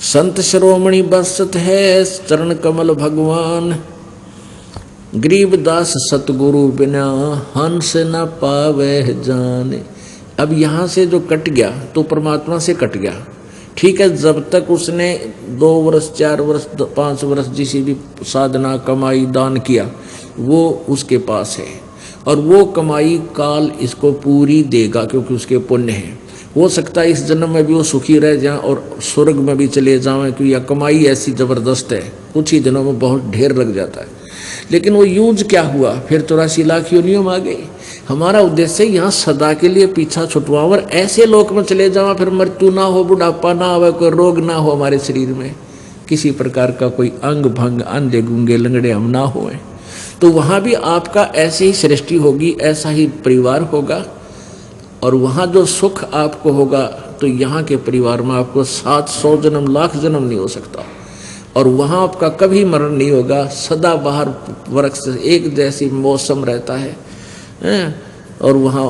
संत शिरोमणि बसत है चरण कमल भगवान, गरीबदास सतगुरु बिना हंस न पावे जाने। अब यहाँ से जो कट गया तो परमात्मा से कट गया, ठीक है। जब तक उसने 2 वर्ष 4 वर्ष 5 वर्ष जिस भी साधना कमाई दान किया वो उसके पास है, और वो कमाई काल इसको पूरी देगा, क्योंकि उसके पुण्य है। हो सकता है इस जन्म में भी वो सुखी रह जाए और स्वर्ग में भी चले जाएं, क्योंकि यह कमाई ऐसी ज़बरदस्त है, कुछ ही दिनों में बहुत ढेर लग जाता है। लेकिन वो यूज क्या हुआ, फिर 84 लाख योनियों में आ गई। हमारा उद्देश्य यहाँ सदा के लिए पीछा छुटवाओ और ऐसे लोक में चले जाओ, फिर मृत्यु ना हो, बुढ़ापा ना हो, कोई रोग ना हो हमारे शरीर में, किसी प्रकार का कोई अंग भंग, अंधे गूंगे लंगड़े हम ना होए। तो वहाँ भी आपका ऐसी ही सृष्टि होगी, ऐसा ही परिवार होगा, और वहाँ जो सुख आपको होगा तो यहाँ के परिवार में आपको 700 जन्म लाख जन्म नहीं हो सकता। और वहाँ आपका कभी मरण नहीं होगा, सदा बाहर वृक्ष एक जैसी मौसम रहता है, और वहाँ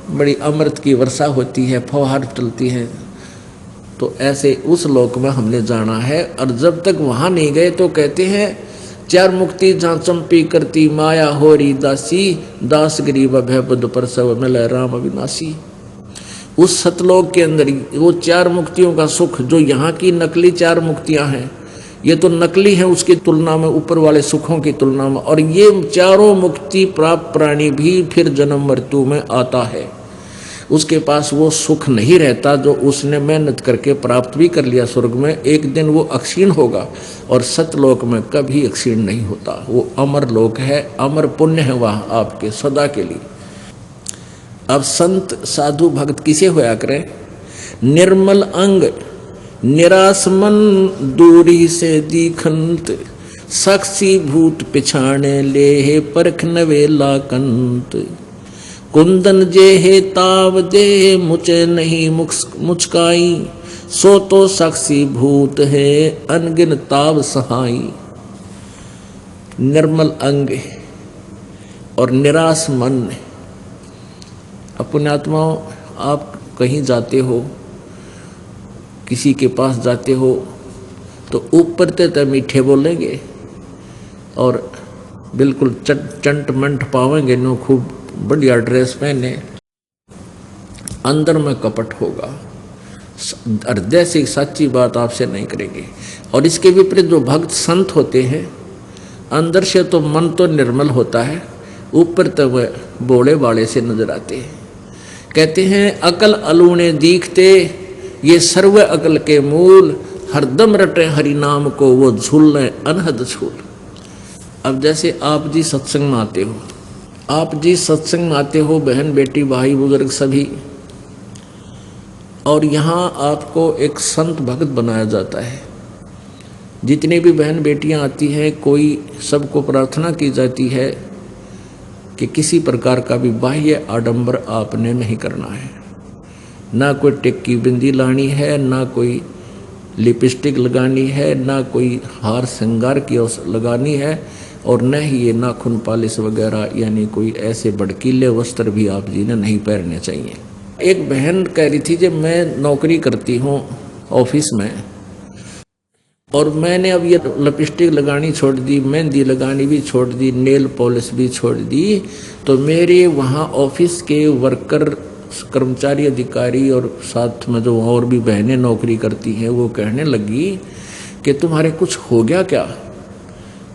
बड़ी अमृत की वर्षा होती है, फौहार चलती है। तो ऐसे उस लोक में हमने जाना है। और जब तक वहाँ नहीं गए तो कहते हैं चार मुक्ति जहाँ चंपी करती माया होरी दासी, दास गरीब भय बुध प्रसव मिले राम अविनाशी। उस सतलोक के अंदर वो चार मुक्तियों का सुख, जो यहाँ की नकली चार मुक्तियाँ हैं, ये तो नकली है उसकी तुलना में, ऊपर वाले सुखों की तुलना में। और ये चारों मुक्ति प्राप्त प्राणी भी फिर जन्म मृत्यु में आता है, उसके पास वो सुख नहीं रहता जो उसने मेहनत करके प्राप्त भी कर लिया स्वर्ग में। एक दिन वो अक्षीण होगा, और सतलोक में कभी अक्षीण नहीं होता। वो अमर लोक है, अमर पुण्य है वहाँ आपके सदा के लिए। अब संत साधु भक्त किसे होया करें? निर्मल अंग निराश मन दूरी से दीखंत, साक्षी भूत पिछाणे ले परख नवेला कंत। कुंदन जे हे ताव जे मुझे नहीं मुचकाई, सो तो साक्षी भूत है अनगिन ताव सहाई। निर्मल अंग और निराश मन। पुण्यात्माओं, आप कहीं जाते हो, किसी के पास जाते हो, तो ऊपर तो मीठे बोलेंगे और बिल्कुल चंट मंट पावेंगे, नो खूब बढ़िया ड्रेस पहने, अंदर में कपट होगा, हृदय से सच्ची बात आपसे नहीं करेंगे। और इसके विपरीत जो भक्त संत होते हैं, अंदर से तो मन तो निर्मल होता है, ऊपर तो वह बोले बाले से नजर आते हैं। कहते हैं अकल अलूने दीखते, ये सर्व अकल के मूल, हरदम रटे हरि नाम को वो झूलने अनहद झूल। अब जैसे आप जी सत्संग में आते हो, आप जी सत्संग में आते हो, बहन बेटी भाई बुजुर्ग सभी, और यहाँ आपको एक संत भक्त बनाया जाता है। जितनी भी बहन बेटियाँ आती हैं, कोई सबको प्रार्थना की जाती है कि किसी प्रकार का भी बाह्य आडंबर आपने नहीं करना है, ना कोई टिक्की बिंदी लानी है, ना कोई लिपस्टिक लगानी है, ना कोई हार श्रृंगार की लगानी है, और न ही ये नाखून पालिश वगैरह यानी कोई ऐसे भड़कीले वस्त्र भी आप जी ने नहीं पहनने चाहिए। एक बहन कह रही थी, जब मैं नौकरी करती हूँ ऑफिस में, और मैंने अब ये लिपस्टिक लगानी छोड़ दी, मेहंदी लगानी भी छोड़ दी, नेल पॉलिश भी छोड़ दी, तो मेरे वहाँ ऑफिस के वर्कर, कर्मचारी, अधिकारी और साथ में जो और भी बहनें नौकरी करती हैं, वो कहने लगी कि तुम्हारे कुछ हो गया क्या,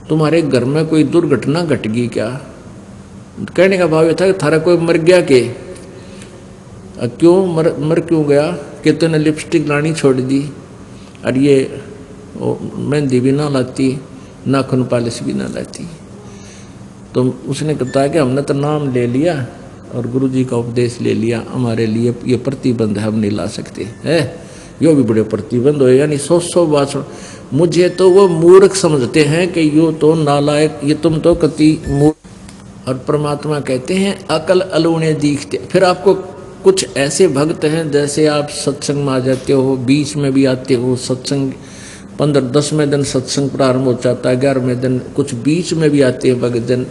तुम्हारे घर में कोई दुर्घटना घट गई क्या? कहने का भाव ये था कि थारा कोई मर गया के? क्यों मर क्यों गया? कि तूने लिपस्टिक लानी छोड़ दी, और ये मेहंदी भी ना लाती, नाखून पालिश भी ना लाती। तो उसने कहा कि हमने तो नाम ले लिया और गुरुजी का उपदेश ले लिया, हमारे लिए ये प्रतिबंध है, हम नहीं ला सकते है। यो भी बड़े प्रतिबंध हो, यानी 100 बात। मुझे तो वो मूर्ख समझते हैं कि यो तो नालायक, ये तुम तो कति मूर्ख। और परमात्मा कहते हैं अकल अलूने दीखते। फिर आपको कुछ ऐसे भक्त हैं, जैसे आप सत्संग में आ जाते हो, बीच में भी आते हो, सत्संग 15-10वें दिन सत्संग प्रारंभ हो जाता है, 11वें दिन कुछ बीच में भी आते हैं भक्त जन,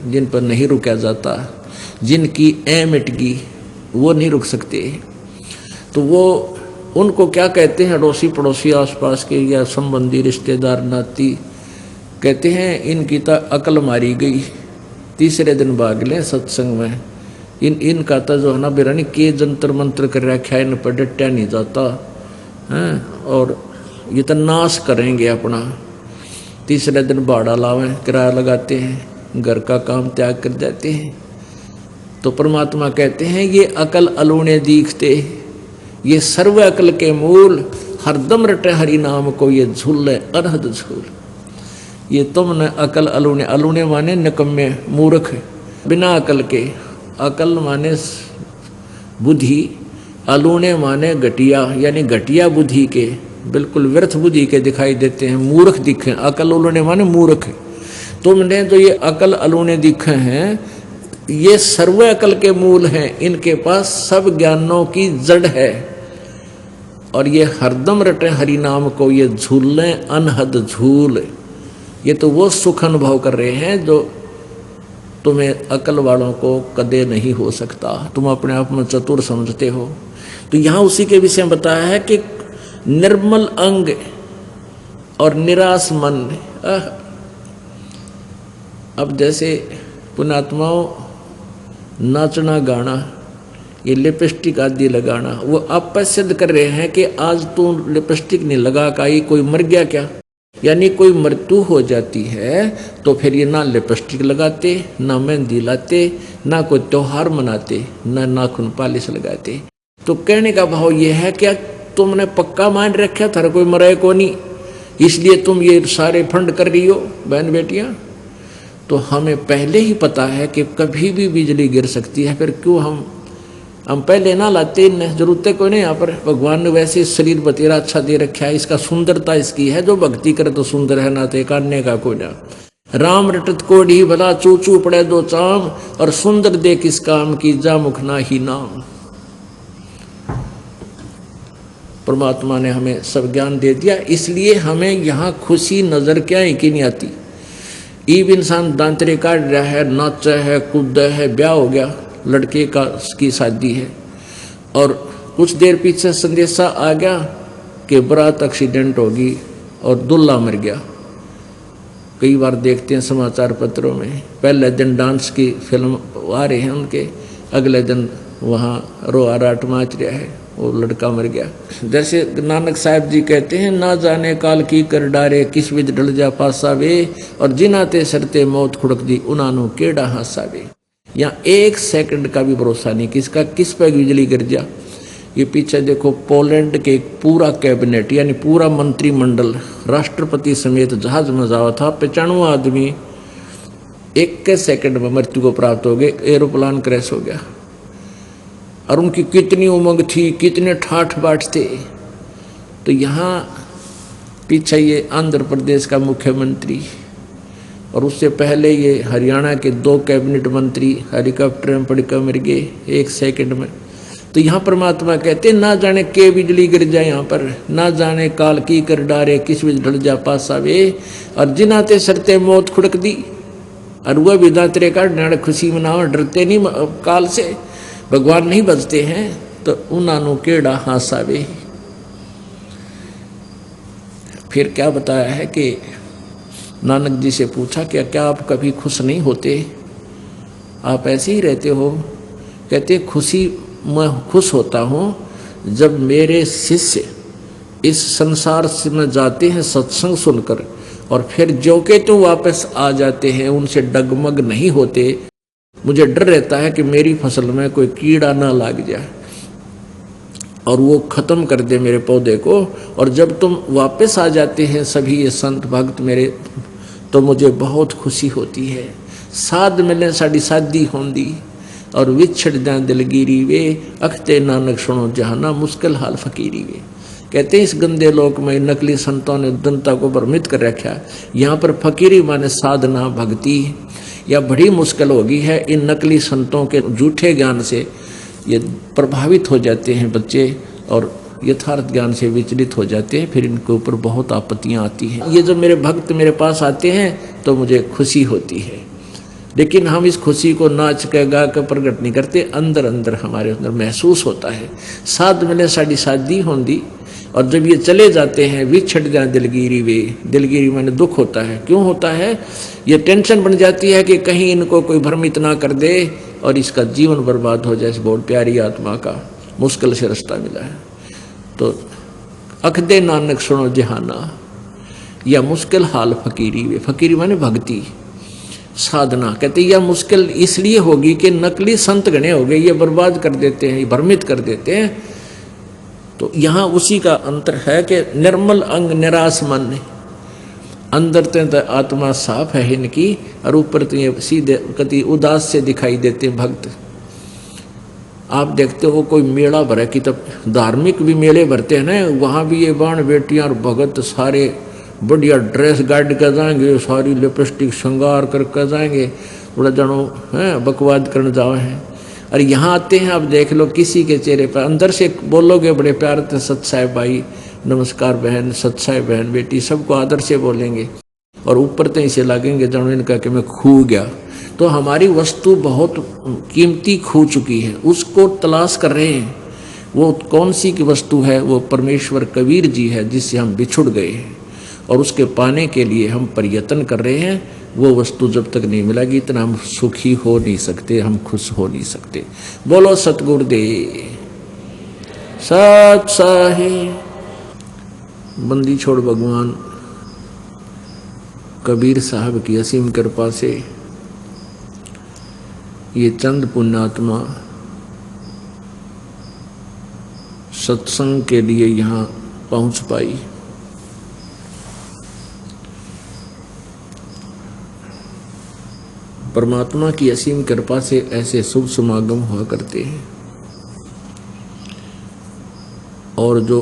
जिन पर नहीं रुका जाता, जिनकी मिट गई, वो नहीं रुक सकते। तो वो उनको क्या कहते हैं, अड़ोसी पड़ोसी आसपास के या संबंधी रिश्तेदार नाती, कहते हैं इनकी तो अकल मारी गई, तीसरे दिन भाग लें सत्संग में। इनका तो जो है ना बिरानी के जंतर मंत्र कर रखा है, इन पर डटा नहीं जाता है, और ये तो नाश करेंगे अपना। तीसरे दिन भाड़ा लावें, किराया लगाते हैं, घर का काम त्याग कर जाते हैं। तो परमात्मा कहते हैं ये अकल अलूने दीखते, ये सर्व अकल के मूल, हरदम रटे हरि नाम को ये झूले अनहद झूल। ये तुमने अकल अलूने, अलूने माने निकम्मे मूर्ख बिना अकल के, अकल माने बुद्धि, अलूने माने घटिया, यानी घटिया बुद्धि के, बिल्कुल व्यर्थ बुद्धि के दिखाई देते हैं, मूर्ख दिखे। अकल उलूने माने मूर्ख, तुमने तो ये अकल अलूने दिखे हैं, ये सर्व अकल के मूल हैं, इनके पास सब ज्ञानों की जड़ है, और ये हरदम रटे हरि नाम को, ये झूलें अनहद झूल। ये तो वो सुख अनुभव कर रहे हैं जो तुम्हें अकल वालों को कदे नहीं हो सकता। तुम अपने आप में चतुर समझते हो। तो यहाँ उसी के विषय में बताया है कि निर्मल अंग और निराश मन। अब जैसे पुण्यात्माओं नाचना गाना, ये लिपस्टिक आदि लगाना, वो आप सिद्ध कर रहे हैं कि आज तू लिपस्टिक नहीं लगा का ये कोई मर गया क्या? यानी कोई मृत्यु हो जाती है तो फिर ये ना लिपस्टिक लगाते, ना मेहंदी लाते, ना कोई त्योहार मनाते, ना नाखून पालिश लगाते। तो कहने का भाव ये है कि तुमने पक्का मान रखा था कोई मरे को नहीं, इसलिए तुम ये सारे फंड कर रही हो बहन बेटियां। तो हमें पहले ही पता है कि कभी भी बिजली गिर सकती है, फिर क्यों हम पहले ना लाते, जरूरत है कोई नहीं। यहाँ पर भगवान ने वैसे शरीर बतेरा अच्छा दे रखा है, इसका सुंदरता इसकी है, जो भक्ति करे तो सुंदर है, ना तो काटने का कोई ना। राम रटत कोढ़ी भला चूचू पड़े दो चाम, और सुंदर दे किस काम की जा मुख ना ही नाम। परमात्मा ने हमें सब ज्ञान दे दिया, इसलिए हमें यहाँ खुशी नजर क्या है कि नहीं आती। ईब इंसान दांतरे काट रहा है, नाचा है, कूद है, ब्याह हो गया, लड़के की शादी है, और कुछ देर पीछे संदेशा आ गया कि बारात एक्सीडेंट होगी और दूल्हा मर गया। कई बार देखते हैं समाचार पत्रों में, पहले दिन डांस की फिल्म आ रहे हैं उनके, अगले दिन वहाँ रोआ राट माच रहा है, वो लड़का मर गया। जैसे नानक साहब जी कहते हैं, ना जाने काल की कर डारे किस विध डल जा पासावे, और जिनाते सरते मौत खुड़क दी उनानु केड़ा हासावे। यहाँ 1 सेकंड का भी भरोसा नहीं किसका किस पे बिजली गिर जा। ये पीछे देखो पोलैंड के पूरा कैबिनेट यानी पूरा मंत्रिमंडल राष्ट्रपति समेत जहाज में जावा था, 95 आदमी 1 सेकंड में मृत्यु को प्राप्त हो गए, एरोप्लान क्रैश हो गया। और उनकी कितनी उमंग थी, कितने ठाठ बाट थे। तो यहाँ पीछे ये आंध्र प्रदेश का मुख्यमंत्री, और उससे पहले ये हरियाणा के 2 कैबिनेट मंत्री हेलीकॉप्टर में पड़ कर मर गए 1 सेकंड में। तो यहाँ परमात्मा कहते ना जाने के बिजली गिर जाए, यहाँ पर ना जाने काल की कर डारे किस विध ढल जा पासावे, और जिनाते सरते मौत खुड़क दी। और वह भी दांतरे का डाड़ खुशी मनाओ, डरते नहीं काल से, भगवान नहीं बचते हैं, तो उनानु केड़ा हासावे। फिर क्या बताया है कि नानक जी से पूछा कि क्या आप कभी खुश नहीं होते, आप ऐसे ही रहते हो? कहते मैं खुश होता हूँ जब मेरे शिष्य इस संसार से में जाते हैं सत्संग सुनकर, और फिर जो के तो वापस आ जाते हैं, उनसे डगमग नहीं होते। मुझे डर रहता है कि मेरी फसल में कोई कीड़ा ना लग जाए और वो खत्म कर दे मेरे पौधे को। और जब तुम वापस आ जाते हैं सभी ये संत भक्त मेरे, तो मुझे बहुत खुशी होती है। साध मिले साड़ी शादी होंदी, और विछड़ जाए दिलगिरी वे, अखते नानक सुनो जहाना मुश्किल हाल फकीरी वे। कहते हैं इस गंदे लोक में नकली संतों ने जनता को भ्रमित कर रखा। यहाँ पर फकीरी माने साधना भक्ति, या बड़ी मुश्किल होगी है। इन नकली संतों के झूठे ज्ञान से ये प्रभावित हो जाते हैं बच्चे, और यथार्थ ज्ञान से विचलित हो जाते हैं, फिर इनके ऊपर बहुत आपत्तियां आती हैं। ये जब मेरे भक्त मेरे पास आते हैं तो मुझे खुशी होती है, लेकिन हम इस खुशी को नाच के गा कर प्रकट नहीं करते, अंदर अंदर हमारे अंदर महसूस होता है। साध मिले साड़ी शादी होंदी, और जब ये चले जाते हैं विछड़ जाए दिलगिरी वे, दिलगिरी माने दुख होता है। क्यों होता है? ये टेंशन बन जाती है कि कहीं इनको कोई भ्रमित ना कर दे और इसका जीवन बर्बाद हो जाए। बहुत प्यारी आत्मा का मुश्किल से रास्ता मिला है। तो अखदे नानक सुनो जहाना, या मुश्किल हाल फकीरी वे, फकीरी माने भक्ति साधना। कहते यह मुश्किल इसलिए होगी कि नकली संत गणे हो गए, ये बर्बाद कर देते हैं, भ्रमित कर देते हैं। तो यहाँ उसी का अंतर है कि निर्मल अंग निराश मन, अंदर तो आत्मा साफ है इनकी, और ऊपर तो ये सीधे कति उदास से दिखाई देते हैं भक्त। आप देखते हो कोई मेला भरा कि तब धार्मिक भी मेले भरते हैं ना, वहाँ भी ये बाण बेटियाँ और भगत सारे बढ़िया ड्रेस गाड़ कर जाएंगे, सारी लिपस्टिक श्रृंगार करके जाएंगे, थोड़ा जनो है बकवाद करने जाओ हैं। और यहाँ आते हैं, आप देख लो किसी के चेहरे पर अंदर से बोलोगे बड़े प्यार से, सत साहेब भाई नमस्कार बहन, सत साहेब बहन बेटी, सबको आदर से बोलेंगे, और ऊपर तो इसे लगेंगे जनो इनका कि मैं खो गया। तो हमारी वस्तु बहुत कीमती खो चुकी है, उसको तलाश कर रहे हैं। वो कौन सी की वस्तु है? वो परमेश्वर कबीर जी है, जिससे हम बिछुड़ गए हैं, और उसके पाने के लिए हम प्रयत्न कर रहे हैं। वो वस्तु जब तक नहीं मिलेगी इतना हम सुखी हो नहीं सकते, हम खुश हो नहीं सकते। बोलो सतगुरुदेव सत साहिब। बंदी छोड़ भगवान कबीर साहब की असीम कृपा से ये चंद पुण्यात्मा सत्संग के लिए यहाँ पहुँच पाई। परमात्मा की असीम कृपा से ऐसे शुभ समागम हुआ करते हैं, और जो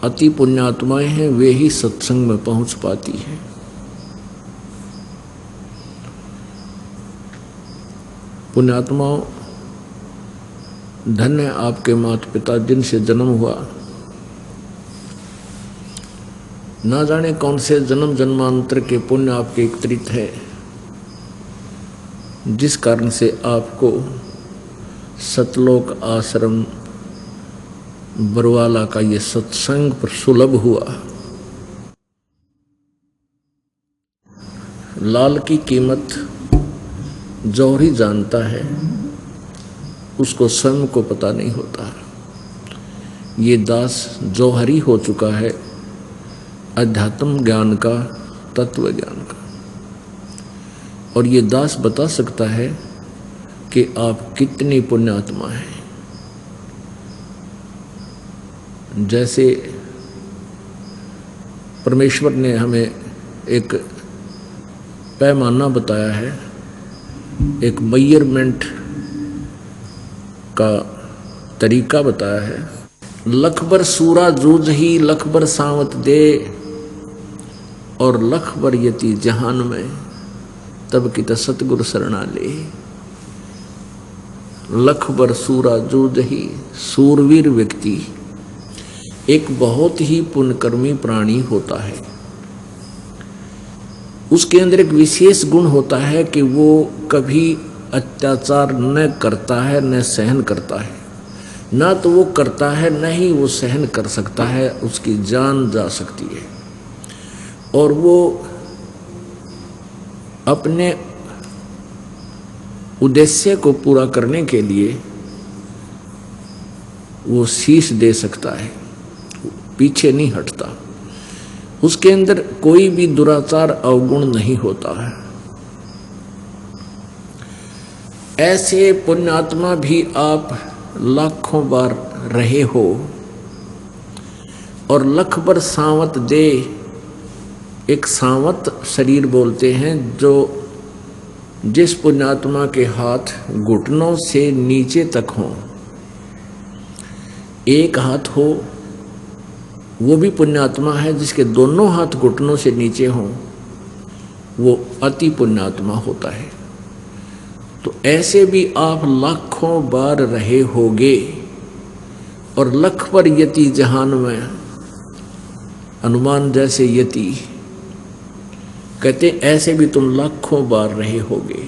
अति पुण्यात्माएं हैं वे ही सत्संग में पहुंच पाती हैं। पुण्यात्माओं, धन्य आपके माता पिता जिनसे जन्म हुआ, ना जाने कौन से जन्म जन्मांतर के पुण्य आपके एकत्रित है, जिस कारण से आपको सतलोक आश्रम बरवाला का ये सत्संग पर सुलभ हुआ। लाल की कीमत जौहरी जानता है, उसको स्वयं को पता नहीं होता। ये दास जौहरी हो चुका है अध्यात्म ज्ञान का, तत्व ज्ञान का, और ये दास बता सकता है कि आप कितनी पुण्यात्मा हैं। जैसे परमेश्वर ने हमें एक पैमाना बताया है, एक मेजरमेंट का तरीका बताया है। लखबर सूरा जूझ ही लखबर सावत दे, और लखबर यति जहान में तब की तो सतगुरु शरणा ले। लखबर सूरा जूझ ही, सूरवीर व्यक्ति एक बहुत ही पुण्यकर्मी प्राणी होता है। उसके अंदर एक विशेष गुण होता है कि वो कभी अत्याचार न करता है न सहन करता है। ना तो वो करता है न ही वो सहन कर सकता है, उसकी जान जा सकती है। और वो अपने उद्देश्य को पूरा करने के लिए वो शीश दे सकता है, पीछे नहीं हटता। उसके अंदर कोई भी दुराचार अवगुण नहीं होता है। ऐसे पुण्यात्मा भी आप लाखों बार रहे हो, और लख बार सावत दे, एक सावत शरीर बोलते हैं जो जिस पुण्यात्मा के हाथ घुटनों से नीचे तक हो, एक हाथ हो वो भी पुण्यात्मा है, जिसके दोनों हाथ घुटनों से नीचे हों वो अति पुण्यात्मा होता है। तो ऐसे भी आप लाखों बार रहे होगे, और लख पर यति जहान में, हनुमान जैसे यति कहते ऐसे भी तुम लाखों बार रहे होगे।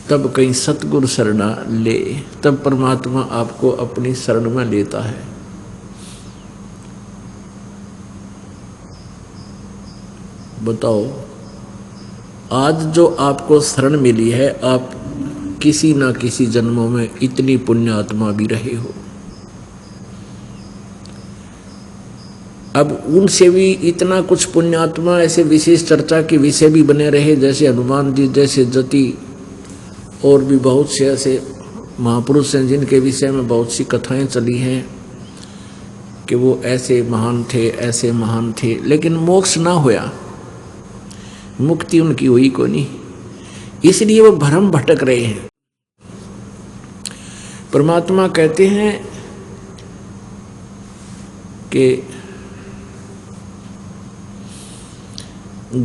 तब कहीं सतगुरु शरणा ले, तब परमात्मा आपको अपनी शरण में लेता है। बताओ, आज जो आपको शरण मिली है, आप किसी ना किसी जन्मों में इतनी पुण्यात्मा भी रहे हो। अब उनसे भी इतना कुछ पुण्यात्मा ऐसे विशेष चर्चा के विषय भी बने रहे, जैसे हनुमान जी जैसे जति, और भी बहुत से ऐसे महापुरुष हैं जिनके विषय में बहुत सी कथाएं चली हैं कि वो ऐसे महान थे, ऐसे महान थे, लेकिन मोक्ष ना होया, मुक्ति उनकी हुई को नहीं, इसलिए वो भ्रम भटक रहे हैं। परमात्मा कहते हैं कि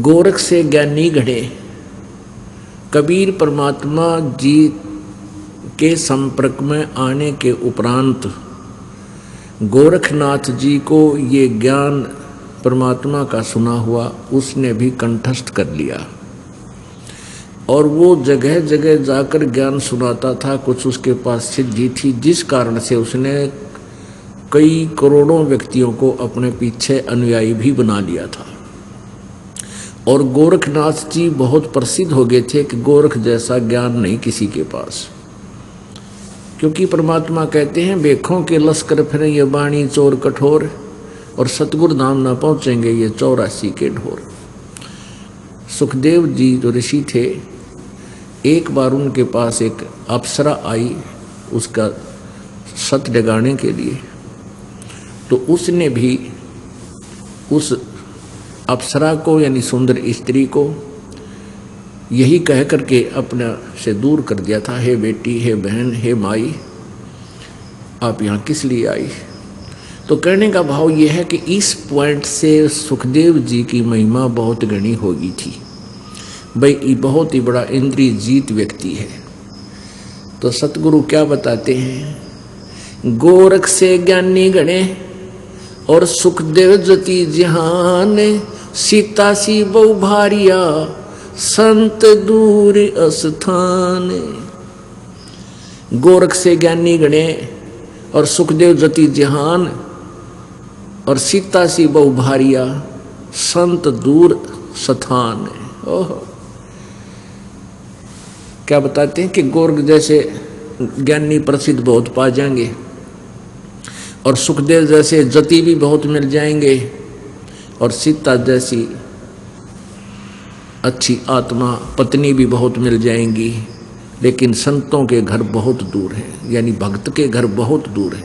गोरख से ज्ञानी घड़े। कबीर परमात्मा जी के संपर्क में आने के उपरांत गोरखनाथ जी को ये ज्ञान परमात्मा का सुना हुआ उसने भी कंठस्थ कर लिया और वो जगह जगह जाकर ज्ञान सुनाता था। कुछ उसके पास सिद्धि थी जिस कारण से उसने कई करोड़ों व्यक्तियों को अपने पीछे अनुयायी भी बना लिया था। और गोरखनाथ जी बहुत प्रसिद्ध हो गए थे कि गोरख जैसा ज्ञान नहीं किसी के पास, क्योंकि परमात्मा कहते हैं बेखों के लश्कर फिरे ये बाणी चोर कठोर, और सतगुरु धाम ना पहुंचेंगे ये 84 के ढोर। सुखदेव जी जो ऋषि थे, एक बार उनके पास एक अप्सरा आई उसका सत जगाने के लिए, तो उसने भी उस अप्सरा को यानी सुंदर स्त्री को यही कह करके अपने से दूर कर दिया था, हे बेटी, हे बहन, हे माई, आप यहाँ किस लिए आई। तो कहने का भाव यह है कि इस पॉइंट से सुखदेव जी की महिमा बहुत गणी होगी थी। भाई ये बहुत ही बड़ा इंद्रिय जीत व्यक्ति है। तो सतगुरु क्या बताते हैं, गोरख से ज्ञानी गणे और सुखदेव जति जहान, सीता सी बहु भारिया संत दूर अस्थान। गोरख से ज्ञानी गणे और सुखदेव जति जहान और सीता सी बहु भारिया संत दूर स्थान। ओह, क्या बताते हैं कि गोरख जैसे ज्ञानी प्रसिद्ध बहुत पा जाएंगे और सुखदेव जैसे जति भी बहुत मिल जाएंगे और सीता जैसी अच्छी आत्मा पत्नी भी बहुत मिल जाएंगी, लेकिन संतों के घर बहुत दूर है, यानी भक्त के घर बहुत दूर है।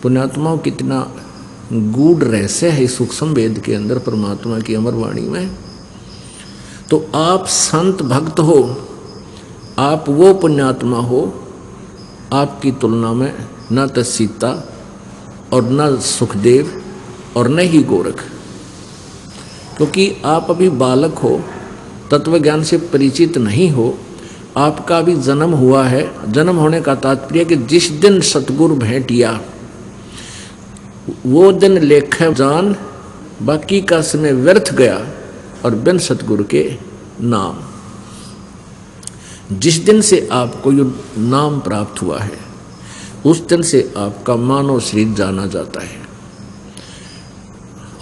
पुण्यात्माओं, कितना गूढ़ रहस्य है सूक्ष्म वेद के अंदर परमात्मा की अमर वाणी में। तो आप संत भक्त हो, आप वो पुण्यात्मा हो, आपकी तुलना में न तो सीता और न सुखदेव और न ही गोरख, क्योंकि आप अभी बालक हो, तत्व ज्ञान से परिचित नहीं हो, आपका भी जन्म हुआ है। जन्म होने का तात्पर्य कि जिस दिन सतगुरु भेंटिया वो दिन लेखे जान, बाकी का समय व्यर्थ गया और बिन सतगुरु के नाम। जिस दिन से आपको ये नाम प्राप्त हुआ है उस दिन से आपका मानव शरीर जाना जाता है।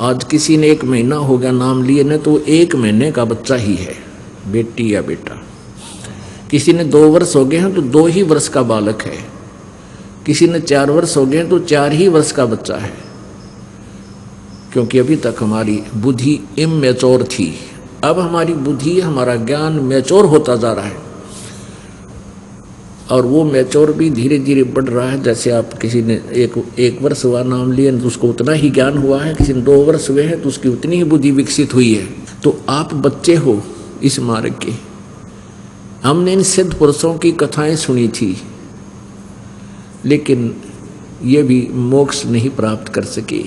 आज किसी ने 1 महीना हो गया नाम लिए न, तो 1 महीने का बच्चा ही है, बेटी या बेटा। किसी ने 2 वर्ष हो गए हैं तो 2 ही वर्ष का बालक है। किसी ने 4 वर्ष हो गए हैं तो 4 ही वर्ष का बच्चा है, क्योंकि अभी तक हमारी बुद्धि इमैच्योर थी। अब हमारी बुद्धि, हमारा ज्ञान मैच्योर होता जा रहा है और वो मैच्योर भी धीरे धीरे बढ़ रहा है। जैसे आप किसी ने एक वर्ष हुआ नाम लिए तो उसको उतना ही ज्ञान हुआ है, किसी ने 2 वर्ष हुए हैं तो उसकी उतनी ही बुद्धि विकसित हुई है। तो आप बच्चे हो इस मार्ग के। हमने इन सिद्ध पुरुषों की कथाएं सुनी थी, लेकिन ये भी मोक्ष नहीं प्राप्त कर सके।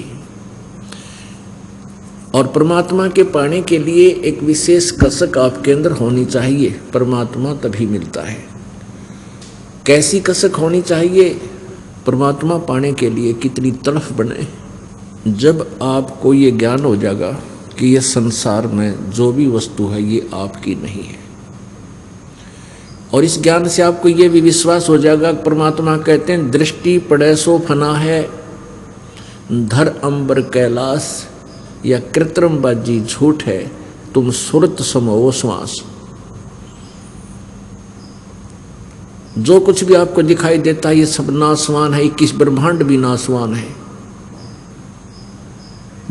और परमात्मा के पाने के लिए एक विशेष कसक आपके अंदर होनी चाहिए, परमात्मा तभी मिलता है। कैसी कसक होनी चाहिए परमात्मा पाने के लिए, कितनी तड़फ बने। जब आपको ये ज्ञान हो जाएगा कि ये संसार में जो भी वस्तु है ये आपकी नहीं है, और इस ज्ञान से आपको ये भी विश्वास हो जाएगा, परमात्मा कहते हैं दृष्टि पड़े सो फना है, धर अंबर कैलाश, या कृत्रिम बाजी झूठ है, तुम सुरत समो श्वास। जो कुछ भी आपको दिखाई देता है ये सब नासवान है, 21 ब्रह्मांड भी नासवान है।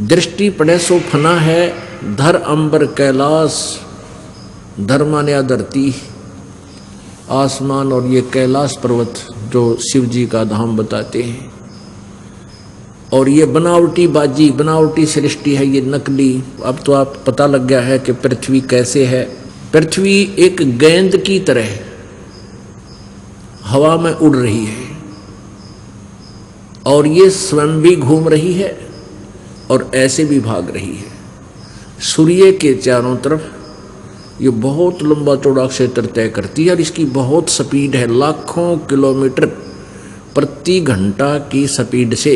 दृष्टि पड़े सो फना है, धर अंबर कैलाश, धर माने धरती आसमान और ये कैलाश पर्वत जो शिव जी का धाम बताते हैं। और ये बनावटी बाजी, बनावटी सृष्टि है, ये नकली। अब तो आप पता लग गया है कि पृथ्वी कैसे है। पृथ्वी एक गेंद की तरह हवा में उड़ रही है, और ये स्वयं भी घूम रही है और ऐसे भी भाग रही है। सूर्य के चारों तरफ ये बहुत लंबा चौड़ा क्षेत्र तय करती है और इसकी बहुत स्पीड है, लाखों किलोमीटर प्रति घंटा की स्पीड से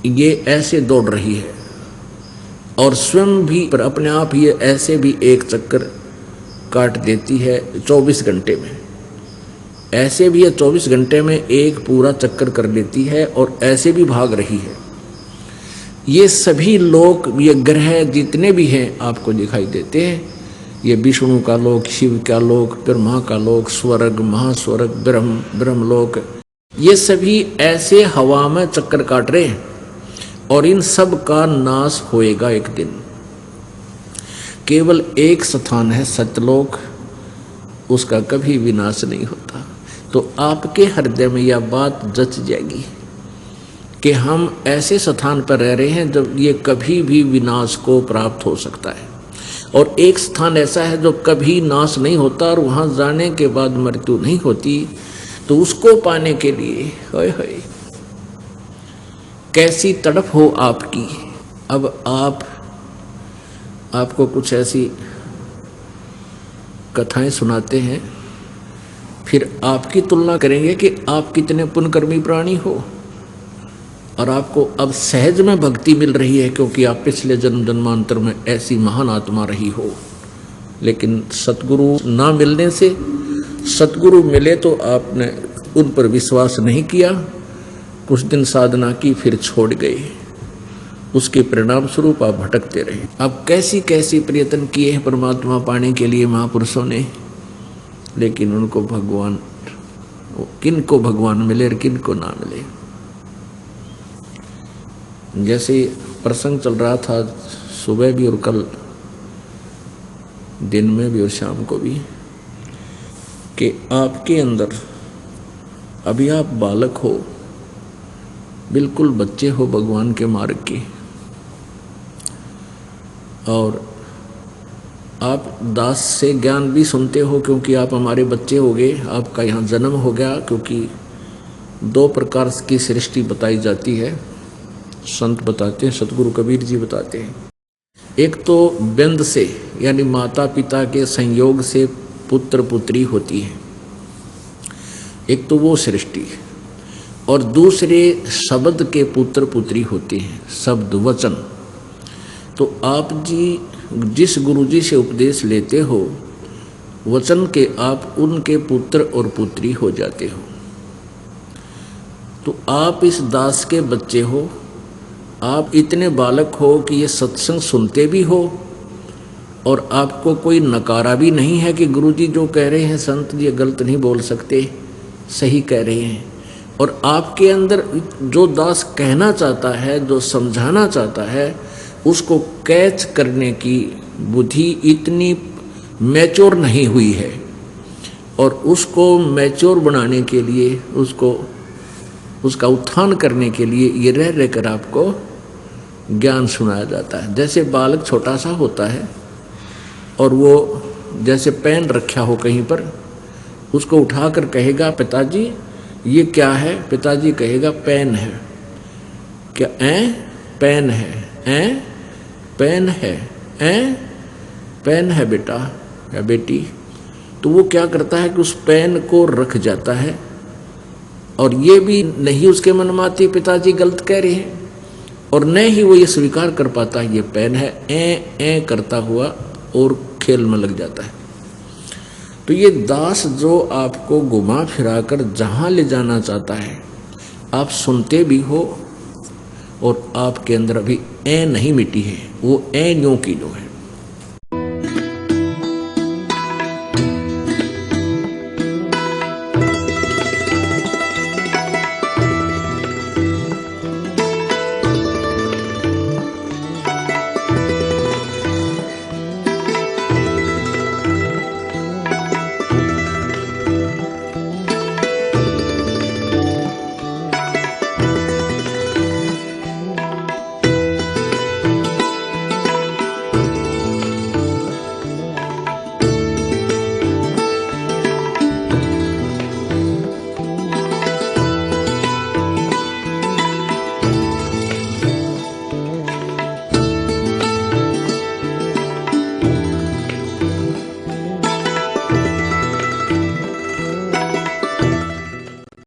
ये ऐसे दौड़ रही है और स्वयं भी पर अपने आप ये ऐसे भी एक चक्कर काट देती है 24 घंटे में। ऐसे भी ये 24 घंटे में एक पूरा चक्कर कर लेती है और ऐसे भी भाग रही है। ये सभी लोक, ये ग्रह जितने भी हैं आपको दिखाई देते हैं। ये विष्णु का लोक, शिव का लोक, ब्रह्मा का लोक, स्वर्ग, महास्वर्ग, ब्रह्मलोक, ये सभी ऐसे हवा में चक्कर काट रहे हैं और इन सब का नाश होएगा एक दिन। केवल एक स्थान है सत्यलोक, उसका कभी विनाश नहीं होता। तो आपके हृदय में यह बात जच जाएगी कि हम ऐसे स्थान पर रह रहे हैं जब ये कभी भी विनाश को प्राप्त हो सकता है, और एक स्थान ऐसा है जो कभी नाश नहीं होता और वहाँ जाने के बाद मृत्यु नहीं होती। तो उसको पाने के लिए होय होय कैसी तड़प हो आपकी। अब आपको कुछ ऐसी कथाएं सुनाते हैं, फिर आपकी तुलना करेंगे कि आप कितने पुण्यकर्मी प्राणी हो, और आपको अब सहज में भक्ति मिल रही है क्योंकि आप पिछले जन्म जन्मांतर में ऐसी महान आत्मा रही हो। लेकिन सतगुरु ना मिलने से, सतगुरु मिले तो आपने उन पर विश्वास नहीं किया, कुछ दिन साधना की फिर छोड़ गए, उसके परिणाम स्वरूप आप भटकते रहे। अब कैसी कैसी प्रयत्न किए हैं परमात्मा पाने के लिए महापुरुषों ने, लेकिन उनको भगवान, किन को भगवान मिले और किन को ना मिले। जैसे प्रसंग चल रहा था सुबह भी और कल दिन में भी और शाम को भी, कि आपके अंदर अभी आप बालक हो, बिल्कुल बच्चे हो भगवान के मार्ग के, और आप दास से ज्ञान भी सुनते हो क्योंकि आप हमारे बच्चे हो गए, आपका यहाँ जन्म हो गया। क्योंकि दो प्रकार की सृष्टि बताई जाती है, संत बताते हैं, सतगुरु कबीर जी बताते हैं। एक तो बिंद से यानी माता पिता के संयोग से पुत्र पुत्री होती है, एक तो वो सृष्टि, और दूसरे शब्द के पुत्र पुत्री होते हैं, शब्द वचन। तो आप जी जिस गुरु जी से उपदेश लेते हो, वचन के आप उनके पुत्र और पुत्री हो जाते हो। तो आप इस दास के बच्चे हो, आप इतने बालक हो कि ये सत्संग सुनते भी हो और आपको कोई नकारा भी नहीं है कि गुरुजी जो कह रहे हैं संत जी गलत नहीं बोल सकते, सही कह रहे हैं। और आपके अंदर जो दास कहना चाहता है, जो समझाना चाहता है, उसको कैच करने की बुद्धि इतनी मैच्योर नहीं हुई है, और उसको मैच्योर बनाने के लिए, उसका उत्थान करने के लिए ये रह रहकर आपको ज्ञान सुनाया जाता है। जैसे बालक छोटा सा होता है और वो जैसे पेन रखा हो कहीं पर, उसको उठाकर कहेगा पिताजी ये क्या है, पिताजी कहेगा पेन है। क्या पेन है, पेन है, पेन है बेटा या बेटी। तो वो क्या करता है कि उस पेन को रख जाता है, और ये भी नहीं उसके मन में आती पिताजी गलत कह रहे हैं, और न ही वो ये स्वीकार कर पाता है ये पेन है, ए करता हुआ और खेल में लग जाता है। तो ये दास जो आपको घुमा फिराकर जहाँ ले जाना चाहता है, आप सुनते भी हो और आपके अंदर अभी ए नहीं मिटी है, वो ए न्यों की लो है।